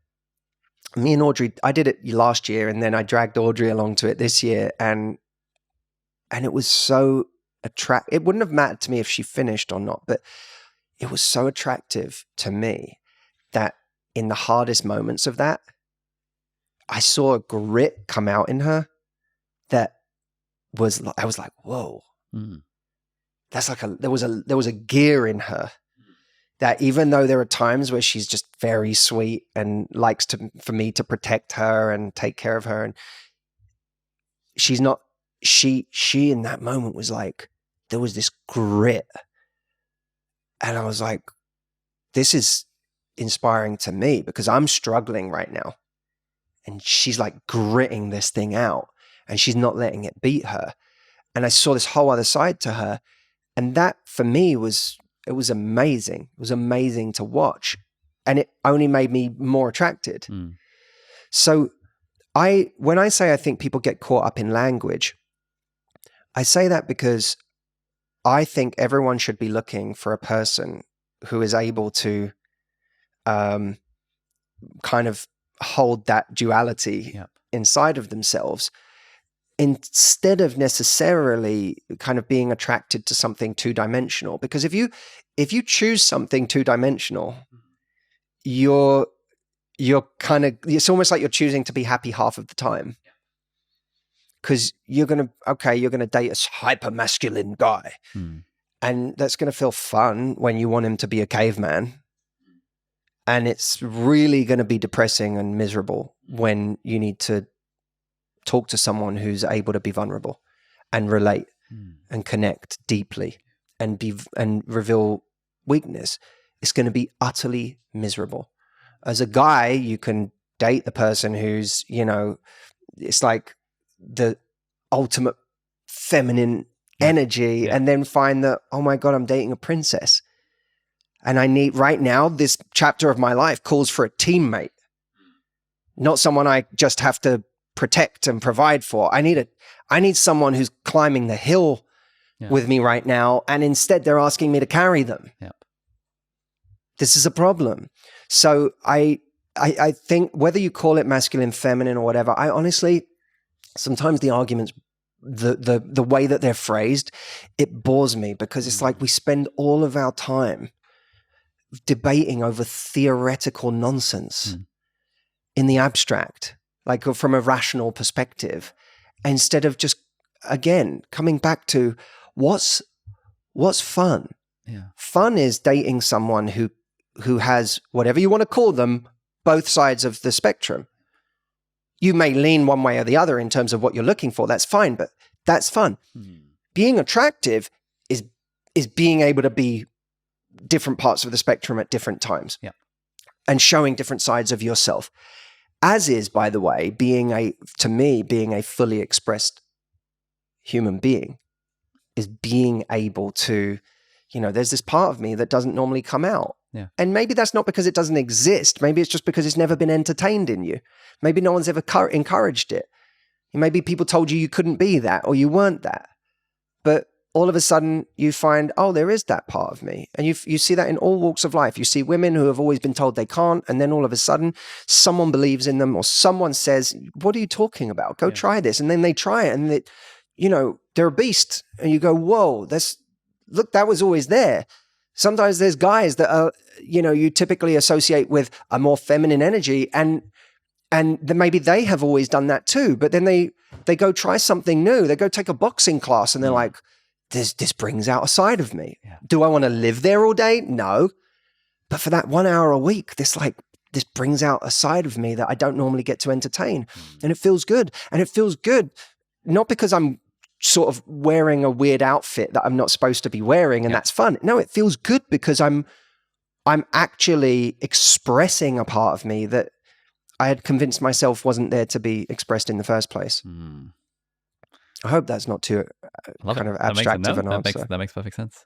me and Audrey, I did it last year, and then I dragged Audrey along to it this year, and it was so attractive. It wouldn't have mattered to me if she finished or not, but it was so attractive to me that in the hardest moments of that, I saw a grit come out in her that was, I was like, whoa, that's like there was a gear in her that, even though there are times where she's just very sweet and likes for me to protect her and take care of her, and she's not, she in that moment was like, there was this grit. And I was like, this is inspiring to me because I'm struggling right now. And she's like gritting this thing out and she's not letting it beat her. And I saw this whole other side to her. And that for me it was amazing. It was amazing to watch. And it only made me more attracted. So when I say I think people get caught up in language, I say that because I think everyone should be looking for a person who is able to kind of hold that duality inside of themselves, instead of necessarily kind of being attracted to something two-dimensional. Because if you choose something two-dimensional, you're kind of, it's almost like you're choosing to be happy half of the time. Because you're going to date a hyper masculine guy. And that's going to feel fun when you want him to be a caveman. And it's really going to be depressing and miserable when you need to talk to someone who's able to be vulnerable and relate and connect deeply and reveal weakness. It's going to be utterly miserable. As a guy, you can date the person who's, it's like the ultimate feminine energy, and then find that, oh my God, I'm dating a princess. And I need, right now, this chapter of my life calls for a teammate, not someone I just have to protect and provide for. I need someone who's climbing the hill with me right now, and instead they're asking me to carry them. This is a problem. So I think whether you call it masculine, feminine, or whatever, I honestly, sometimes the arguments, the way that they're phrased, it bores me, because it's like we spend all of our time debating over theoretical nonsense in the abstract, like from a rational perspective, instead of just, again, coming back to what's fun. Fun is dating someone who has, whatever you want to call them, both sides of the spectrum. You may lean one way or the other in terms of what you're looking for. That's fine, but that's fun. Being attractive is being able to be different parts of the spectrum at different times and showing different sides of yourself. As is, by the way, being a fully expressed human being is being able to, there's this part of me that doesn't normally come out. And maybe that's not because it doesn't exist. Maybe it's just because it's never been entertained in you. Maybe no one's ever encouraged it. Maybe people told you couldn't be that or you weren't that. But all of a sudden you find, oh, there is that part of me. And you see that in all walks of life. You see women who have always been told they can't, and then all of a sudden someone believes in them, or someone says, what are you talking about? Go try this. And then they try it, and they're a beast. And you go, whoa, look, that was always there. Sometimes there's guys that are, you typically associate with a more feminine energy, and then maybe they have always done that too. But then they go try something new. They go take a boxing class, and they're like, this brings out a side of me. Do I want to live there all day? No. But for that 1 hour a week, this brings out a side of me that I don't normally get to entertain. And it feels good. And it feels good not because I'm sort of wearing a weird outfit that I'm not supposed to be wearing, and that's fun. No, it feels good because I'm actually expressing a part of me that I had convinced myself wasn't there to be expressed in the first place. I hope that's not too kind of abstract of an answer. That makes perfect sense.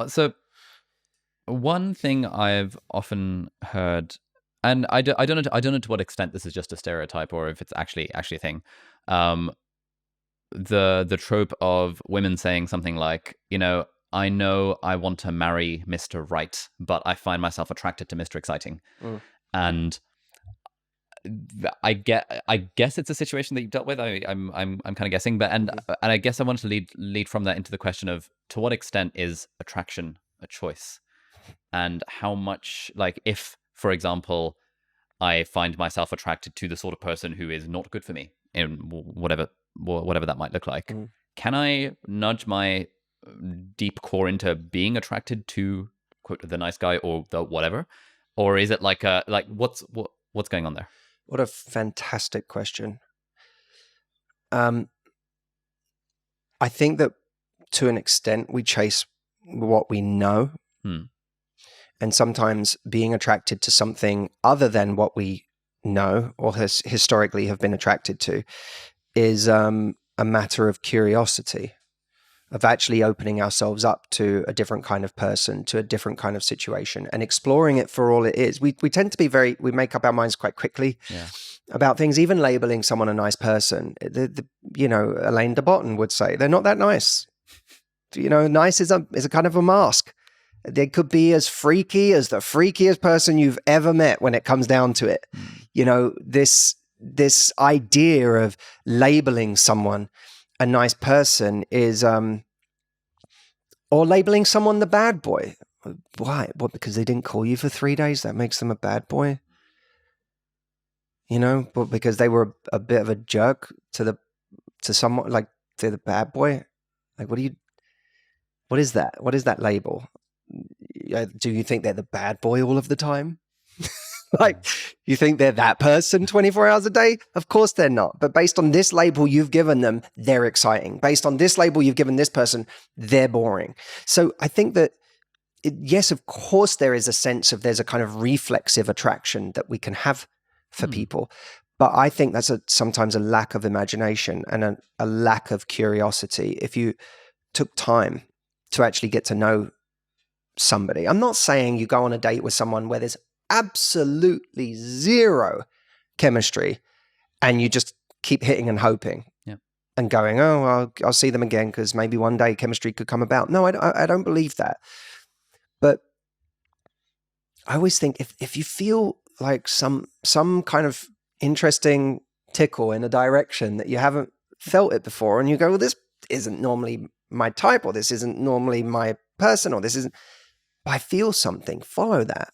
So one thing I've often heard, and I don't know to what extent this is just a stereotype or if it's actually a thing. The trope of women saying something like, I know I want to marry Mr. Right, but I find myself attracted to Mr. Exciting. And I guess it's a situation that you've dealt with. I'm kind of guessing, but and I guess I want to lead from that into the question of, to what extent is attraction a choice, and how much, like, if, for example, I find myself attracted to the sort of person who is not good for me in whatever that might look like, can I nudge my deep core into being attracted to, quote, the nice guy or the whatever, or is it like what's going on there? What a fantastic question. I think that to an extent we chase what we know. And sometimes being attracted to something other than what we know or historically have been attracted to is a matter of curiosity, of actually opening ourselves up to a different kind of person, to a different kind of situation, and exploring it for all it is. We tend to be we make up our minds quite quickly about things, even labeling someone a nice person. Elaine de Botton would say, they're not that nice. Nice is a kind of a mask. They could be as freaky as the freakiest person you've ever met when it comes down to it. This idea of labeling someone a nice person is, or labeling someone the bad boy. Why? What? Because they didn't call you for 3 days, that makes them a bad boy? But because they were a bit of a jerk to someone, like, to the bad boy. Like, what is that? What is that label? Do you think they're the bad boy all of the time? Like, you think they're that person 24 hours a day? Of course they're not. But based on this label you've given them, they're exciting. Based on this label you've given this person, they're boring. So I think that, yes, of course there is a sense of, there's a kind of reflexive attraction that we can have for people. But I think that's sometimes a lack of imagination and a lack of curiosity. If you took time to actually get to know somebody. I'm not saying you go on a date with someone where there's absolutely zero chemistry and you just keep hitting and hoping and going, oh, well, I'll see them again because maybe one day chemistry could come about. No, I don't believe that. But I always think if you feel like some kind of interesting tickle in a direction that you haven't felt it before, and you go, well, this isn't normally my type, or this isn't normally my person, or this isn't, I feel something, follow that.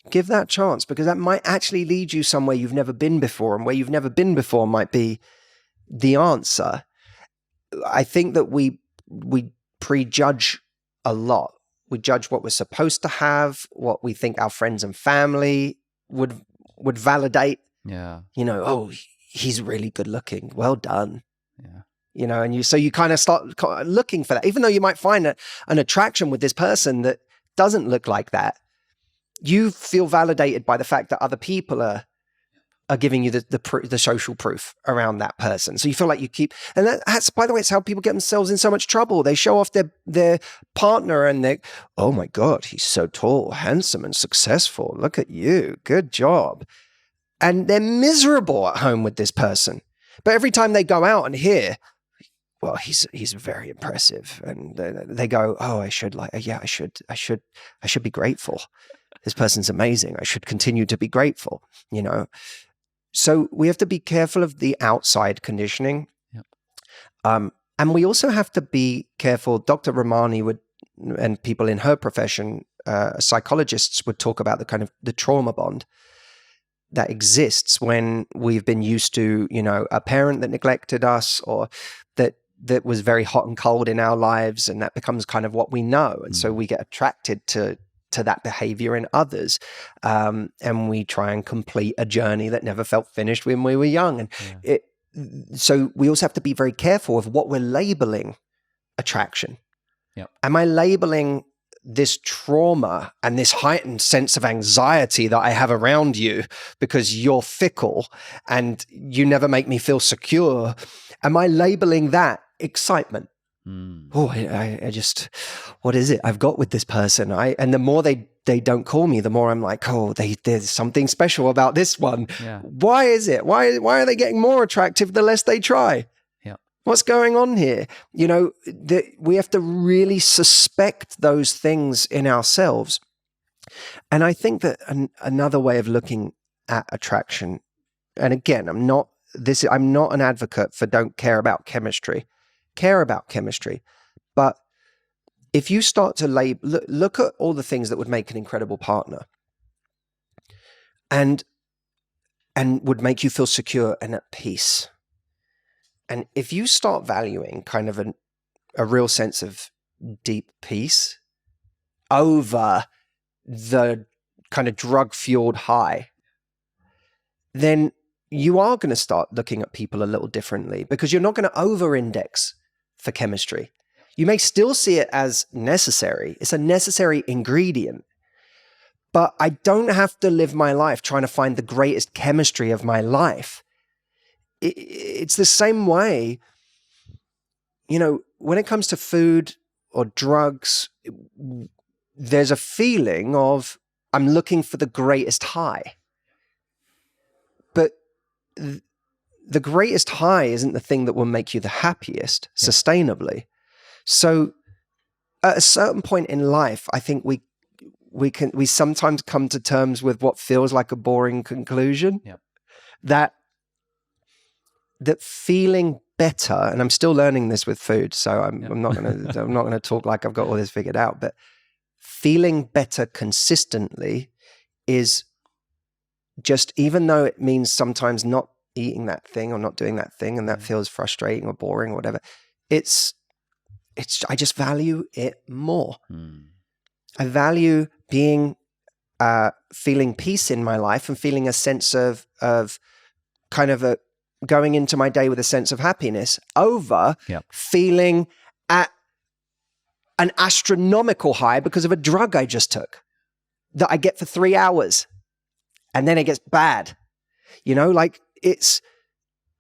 Give that chance, because that might actually lead you somewhere you've never been before, and where you've never been before might be the answer. I think that we prejudge a lot. We judge what we're supposed to have, what we think our friends and family would validate. Yeah. Oh, he's really good looking. Well done. Yeah. And so you kind of start looking for that, even though you might find an attraction with this person that doesn't look like that. You feel validated by the fact that other people are giving you the social proof around that person. So you feel like you keep, and that's, by the way, it's how people get themselves in so much trouble. They show off their partner and they, oh my God, he's so tall, handsome and successful. Look at you. Good job. And they're miserable at home with this person. But every time they go out and hear, well, he's very impressive, and they go, oh, I should be grateful. This person's amazing. I should continue to be grateful, So we have to be careful of the outside conditioning. Yep. And we also have to be careful. Dr. Ramani and people in her profession, psychologists, would talk about the kind of the trauma bond that exists when we've been used to, a parent that neglected us, or that was very hot and cold in our lives, and that becomes kind of what we know. And so we get attracted to that behavior in others. And we try and complete a journey that never felt finished when we were young. And so we also have to be very careful of what we're labeling attraction. Yep. Am I labeling this trauma and this heightened sense of anxiety that I have around you because you're fickle and you never make me feel secure? Am I labeling that excitement? Oh, I just, what is it I've got with this person? And the more they don't call me, the more I'm like, oh, there's something special about this one. Yeah. Why is it? Why are they getting more attractive the less they try? Yeah. What's going on here? We have to really suspect those things in ourselves. And I think that another way of looking at attraction. And again, I'm not an advocate for don't care about chemistry. Care about chemistry. But if you start to look at all the things that would make an incredible partner and would make you feel secure and at peace. And if you start valuing kind of a real sense of deep peace over the kind of drug-fueled high, then you are going to start looking at people a little differently, because you're not going to over-index for chemistry. You may still see it as necessary. It's a necessary ingredient. But I don't have to live my life trying to find the greatest chemistry of my life. It's the same way, when it comes to food or drugs, there's a feeling of I'm looking for the greatest high. But the greatest high isn't the thing that will make you the happiest sustainably. So at a certain point in life, I think we sometimes come to terms with what feels like a boring conclusion. Yep. That feeling better, and I'm still learning this with food, so I'm not gonna talk like I've got all this figured out, but feeling better consistently is just, even though it means sometimes not eating that thing or not doing that thing, and that feels frustrating or boring or whatever, I just value it more. I value feeling peace in my life and feeling a sense of kind of going into my day with a sense of happiness over feeling at an astronomical high because of a drug I just took that I get for 3 hours and then it gets bad. It's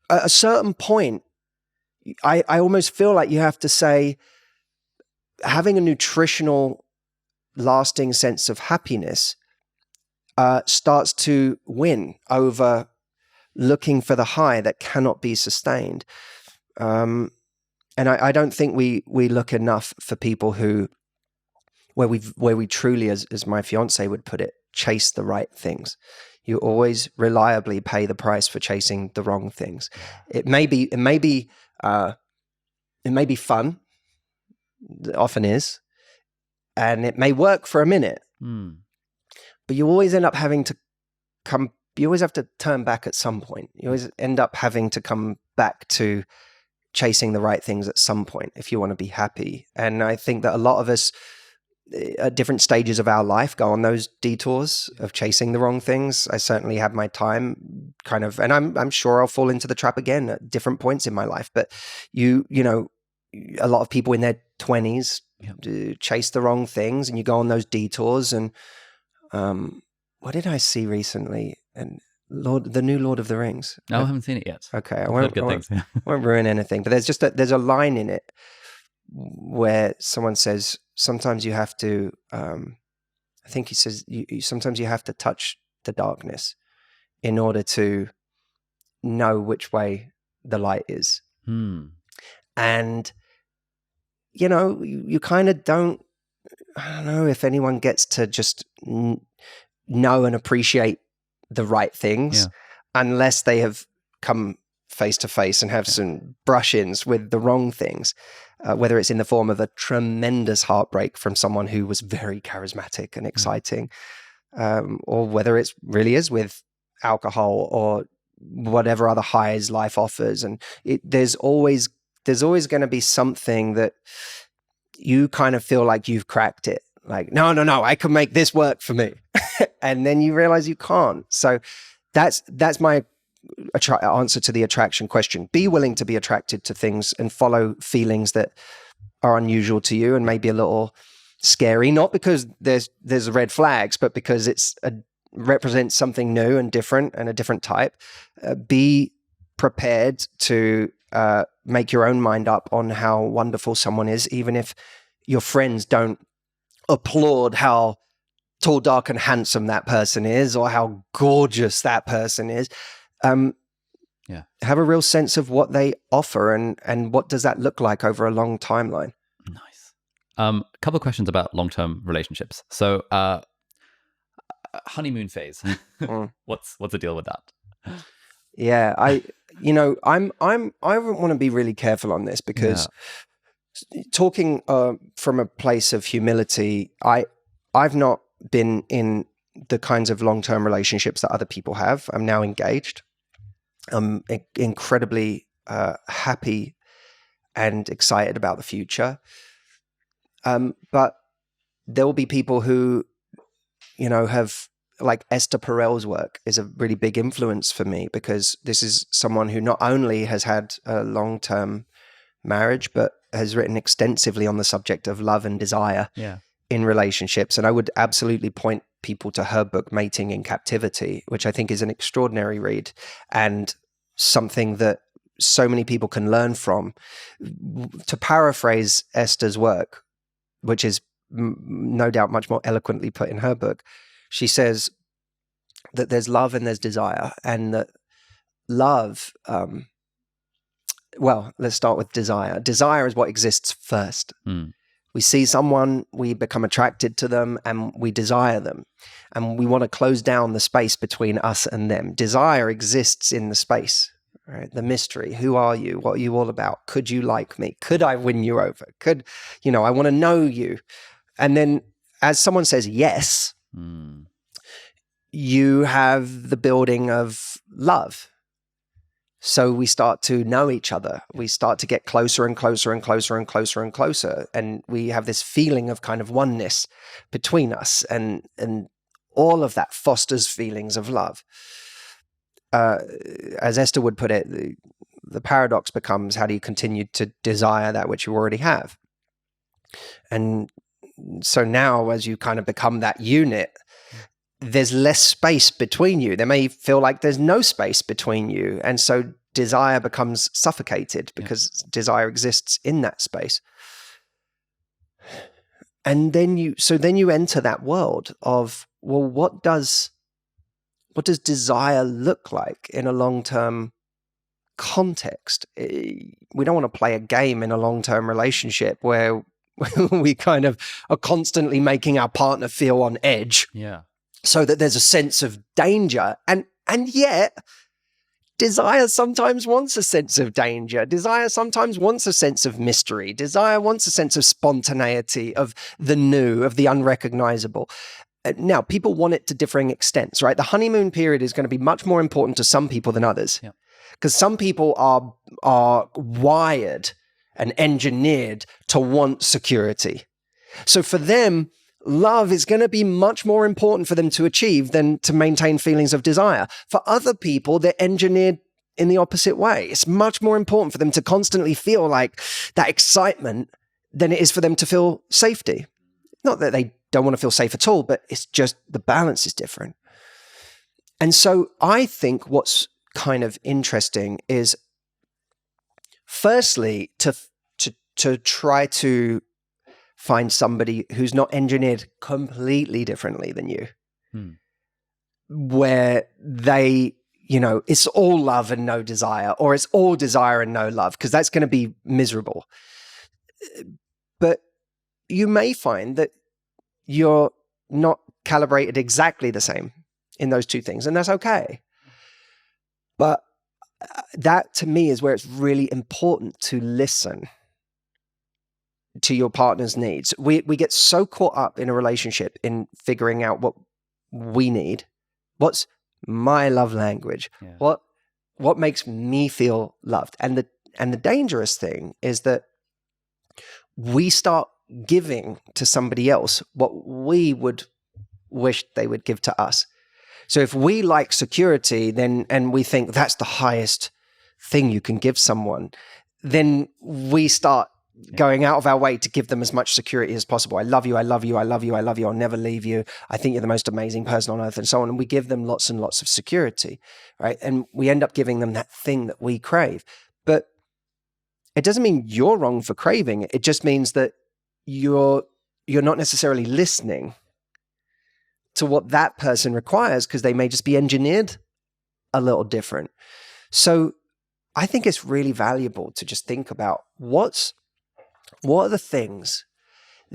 at a certain point, I almost feel like you have to say, having a nutritional lasting sense of happiness starts to win over looking for the high that cannot be sustained. And I don't think we look enough for people where we truly, as my fiance would put it, chase the right things. You always reliably pay the price for chasing the wrong things. It may be fun. It often is. And it may work for a minute, but you always end up having to you always have to turn back at some point. You always end up having to come back to chasing the right things at some point if you want to be happy. And I think that a lot of us at different stages of our life go on those detours of chasing the wrong things. I certainly had my time and I'm sure I'll fall into the trap again at different points in my life. But a lot of people in their 20s chase the wrong things, and you go on those detours. And what did I see recently? And the new Lord of the Rings. No, I haven't seen it yet. Okay, I won't ruin anything. But there's a line in it where someone says, sometimes you have to. I think he says, sometimes you have to touch the darkness in order to know which way the light is. And you kind of don't. I don't know if anyone gets to just know and appreciate the right things unless they have come face to face and have some brush-ins with the wrong things, whether it's in the form of a tremendous heartbreak from someone who was very charismatic and exciting, or whether it really is with alcohol or whatever other highs life offers. And there's always going to be something that you kind of feel like you've cracked it. Like, no, I can make this work for me. And then you realize you can't. So that's my answer to the attraction question. Be willing to be attracted to things and follow feelings that are unusual to you and maybe a little scary, not because there's red flags, but because represents something new and different and a different type. Be prepared to make your own mind up on how wonderful someone is, even if your friends don't applaud how tall, dark, and handsome that person is, or how gorgeous that person is. Have a real sense of what they offer and what does that look like over a long timeline. Nice. A couple of questions about long-term relationships. So honeymoon phase. Mm. What's the deal with that? Yeah, I want to be really careful on this because talking from a place of humility, I've not been in the kinds of long-term relationships that other people have. I'm now engaged. I'm incredibly happy and excited about the future. But there will be people who, have, like Esther Perel's work is a really big influence for me, because this is someone who not only has had a long-term marriage, but has written extensively on the subject of love and desire in relationships. And I would absolutely point people to her book, Mating in Captivity, which I think is an extraordinary read and something that so many people can learn from. To paraphrase Esther's work, which is no doubt much more eloquently put in her book, she says that there's love and there's desire, and that love, well, let's start with desire. Desire is what exists first. We see someone, we become attracted to them, and we desire them. And we want to close down the space between us and them. Desire exists in the space, right? The mystery. Who are you? What are you all about? Could you like me? Could I win you over? I want to know you. And then as someone says yes, you have the building of love. So we start to know each other. We start to get closer and closer and closer and closer and closer. And we have this feeling of kind of oneness between us. And all of that fosters feelings of love. As Esther would put it, the paradox becomes, how do you continue to desire that which you already have? And so now, as you kind of become that unit, there's less space between you. There may feel like there's no space between you. And so desire becomes suffocated because desire exists in that space. And then you enter that world of, well, what does desire look like in a long-term context? We don't want to play a game in a long-term relationship where we kind of are constantly making our partner feel on edge. Yeah. So that there's a sense of danger. And yet, desire sometimes wants a sense of danger. Desire sometimes wants a sense of mystery. Desire wants a sense of spontaneity, of the new, of the unrecognizable. Now, people want it to differing extents, right? The honeymoon period is going to be much more important to some people than others. Because some people are wired and engineered to want security. So for them, love is going to be much more important for them to achieve than to maintain feelings of desire. For other people, they're engineered in the opposite way. It's much more important for them to constantly feel like that excitement than it is for them to feel safety. Not that they don't want to feel safe at all, but it's just the balance is different. And so I think what's kind of interesting is, firstly, to try to find somebody who's not engineered completely differently than you, where they, it's all love and no desire, or it's all desire and no love, because that's going to be miserable. But you may find that you're not calibrated exactly the same in those two things, and that's okay. But that, to me, is where it's really important to listen to your partner's needs. We get so caught up in a relationship in figuring out what we need. What's my love language? What makes me feel loved? And the dangerous thing is that we start giving to somebody else what we would wish they would give to us. So if we like security, and we think that's the highest thing you can give someone, then we start going out of our way to give them as much security as possible. I love you, I love you, I love you, I love you, I'll never leave you. I think you're the most amazing person on earth, and so on. And we give them lots and lots of security, right? And we end up giving them that thing that we crave. But it doesn't mean you're wrong for craving it. It just means that you're not necessarily listening to what that person requires, because they may just be engineered a little different. So I think it's really valuable to just think about what are the things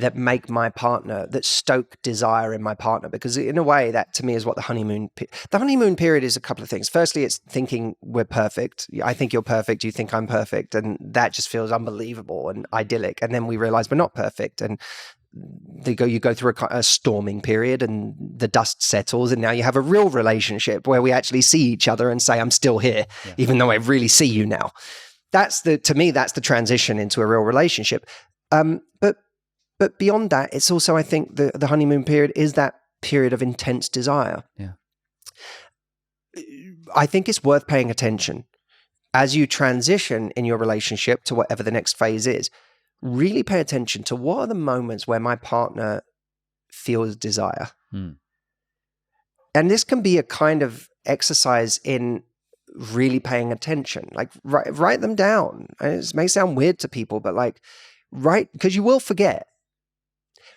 that make my partner, that stoke desire in my partner. Because in a way, that to me is what the honeymoon period is. A couple of things. Firstly, it's thinking we're perfect. I think you're perfect. You think I'm perfect. And that just feels unbelievable and idyllic. And then we realize we're not perfect. And you go through a storming period and the dust settles. And now you have a real relationship where we actually see each other and say, I'm still here, even though I really see you now. To me, that's the transition into a real relationship. But beyond that, it's also, I think, the honeymoon period is that period of intense desire. Yeah. I think it's worth paying attention as you transition in your relationship to whatever the next phase is. Really pay attention to what are the moments where my partner feels desire. And this can be a kind of exercise in really paying attention. Like write them down. It may sound weird to people, but because you will forget.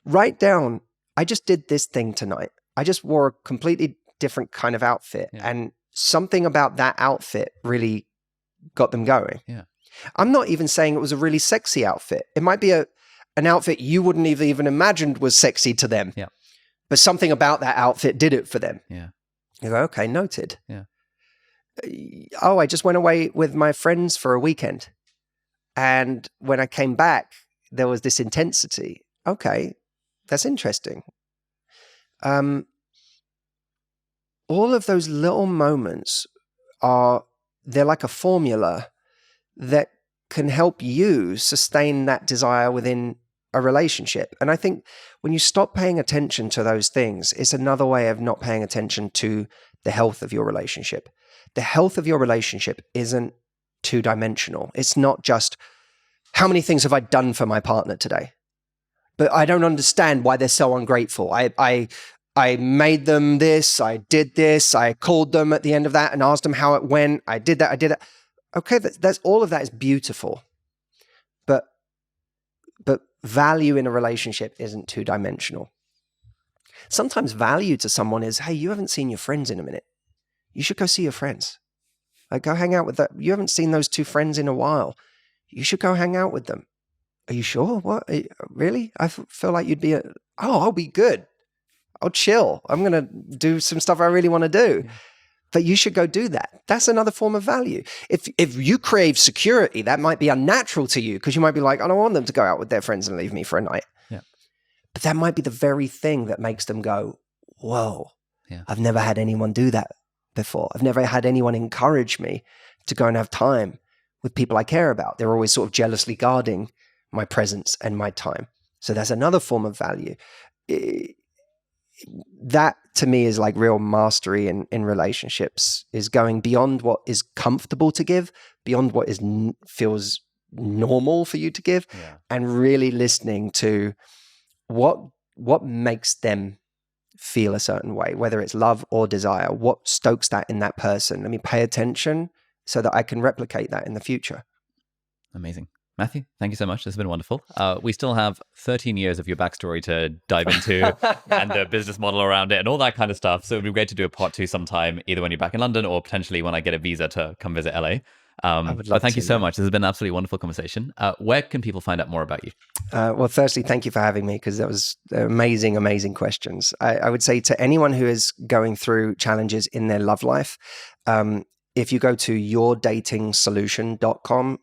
Write down, I just did this thing tonight. I just wore a completely different kind of outfit. Yeah. And something about that outfit really got them going. Yeah. I'm not even saying it was a really sexy outfit. It might be an outfit you wouldn't have even imagined was sexy to them. Yeah. But something about that outfit did it for them. Yeah. You go, okay, noted. Yeah. Oh, I just went away with my friends for a weekend. And when I came back, there was this intensity. Okay, that's interesting. All of those little moments they're like a formula that can help you sustain that desire within a relationship. And I think when you stop paying attention to those things, it's another way of not paying attention to the health of your relationship. The health of your relationship isn't two-dimensional. It's not just, how many things have I done for my partner today? But I don't understand why they're so ungrateful. I made them this, I did this, I called them at the end of that and asked them how it went. I did that. Okay, that's all of that is beautiful. But value in a relationship isn't two-dimensional. Sometimes value to someone is, hey, you haven't seen your friends in a minute. You should go see your friends. Like, go hang out with you haven't seen those two friends in a while. You should go hang out with them. Are you sure? What? Really? I feel like you'd be I'll be good. I'll chill. I'm going to do some stuff I really want to do. Yeah. But you should go do that. That's another form of value. If you crave security, that might be unnatural to you because you might be like, I don't want them to go out with their friends and leave me for a night. Yeah. But that might be the very thing that makes them go, whoa, I've never had anyone do that before. I've never had anyone encourage me to go and have time with people I care about. They're always sort of jealously guarding my presence and my time. So that's another form of value. That to me is like real mastery in relationships, is going beyond what is comfortable to give, beyond what feels normal for you to give, and really listening to what makes them feel a certain way, whether it's love or desire. What stokes that in that person? Let me pay attention so that I can replicate that in the future. Amazing. Matthew, thank you so much. This has been wonderful. We still have 13 years of your backstory to dive into and the business model around it and all that kind of stuff. So it'd be great to do a part 2 sometime, either when you're back in London or potentially when I get a visa to come visit LA. But thank you so much. This has been an absolutely wonderful conversation. Where can people find out more about you? Well, firstly, thank you for having me, because that was amazing, amazing questions. I would say to anyone who is going through challenges in their love life, if you go to yourdatingsolution.com,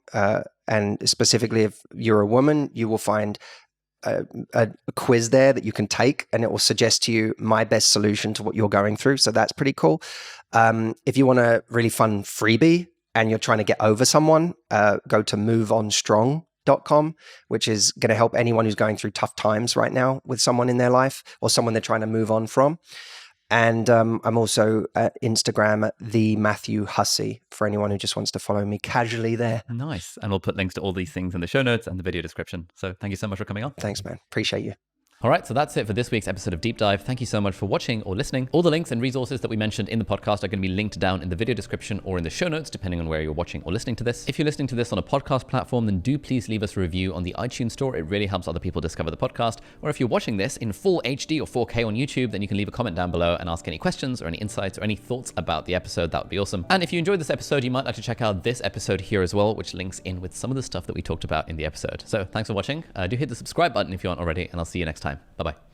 and specifically if you're a woman, you will find a quiz there that you can take, and it will suggest to you my best solution to what you're going through. So that's pretty cool. If you want a really fun freebie and you're trying to get over someone, go to moveonstrong.com, which is going to help anyone who's going through tough times right now with someone in their life or someone they're trying to move on from. And I'm also at Instagram at the Matthew Hussey for anyone who just wants to follow me casually there. Nice. And we'll put links to all these things in the show notes and the video description. So thank you so much for coming on. Thanks, man. Appreciate you. All right, so that's it for this week's episode of Deep Dive. Thank you so much for watching or listening. All the links and resources that we mentioned in the podcast are going to be linked down in the video description or in the show notes, depending on where you're watching or listening to this. If you're listening to this on a podcast platform, then do please leave us a review on the iTunes store. It really helps other people discover the podcast. Or if you're watching this in full HD or 4K on YouTube, then you can leave a comment down below and ask any questions or any insights or any thoughts about the episode. That would be awesome. And if you enjoyed this episode, you might like to check out this episode here as well, which links in with some of the stuff that we talked about in the episode. So thanks for watching. Do hit the subscribe button if you aren't already, and I'll see you next time. Bye-bye.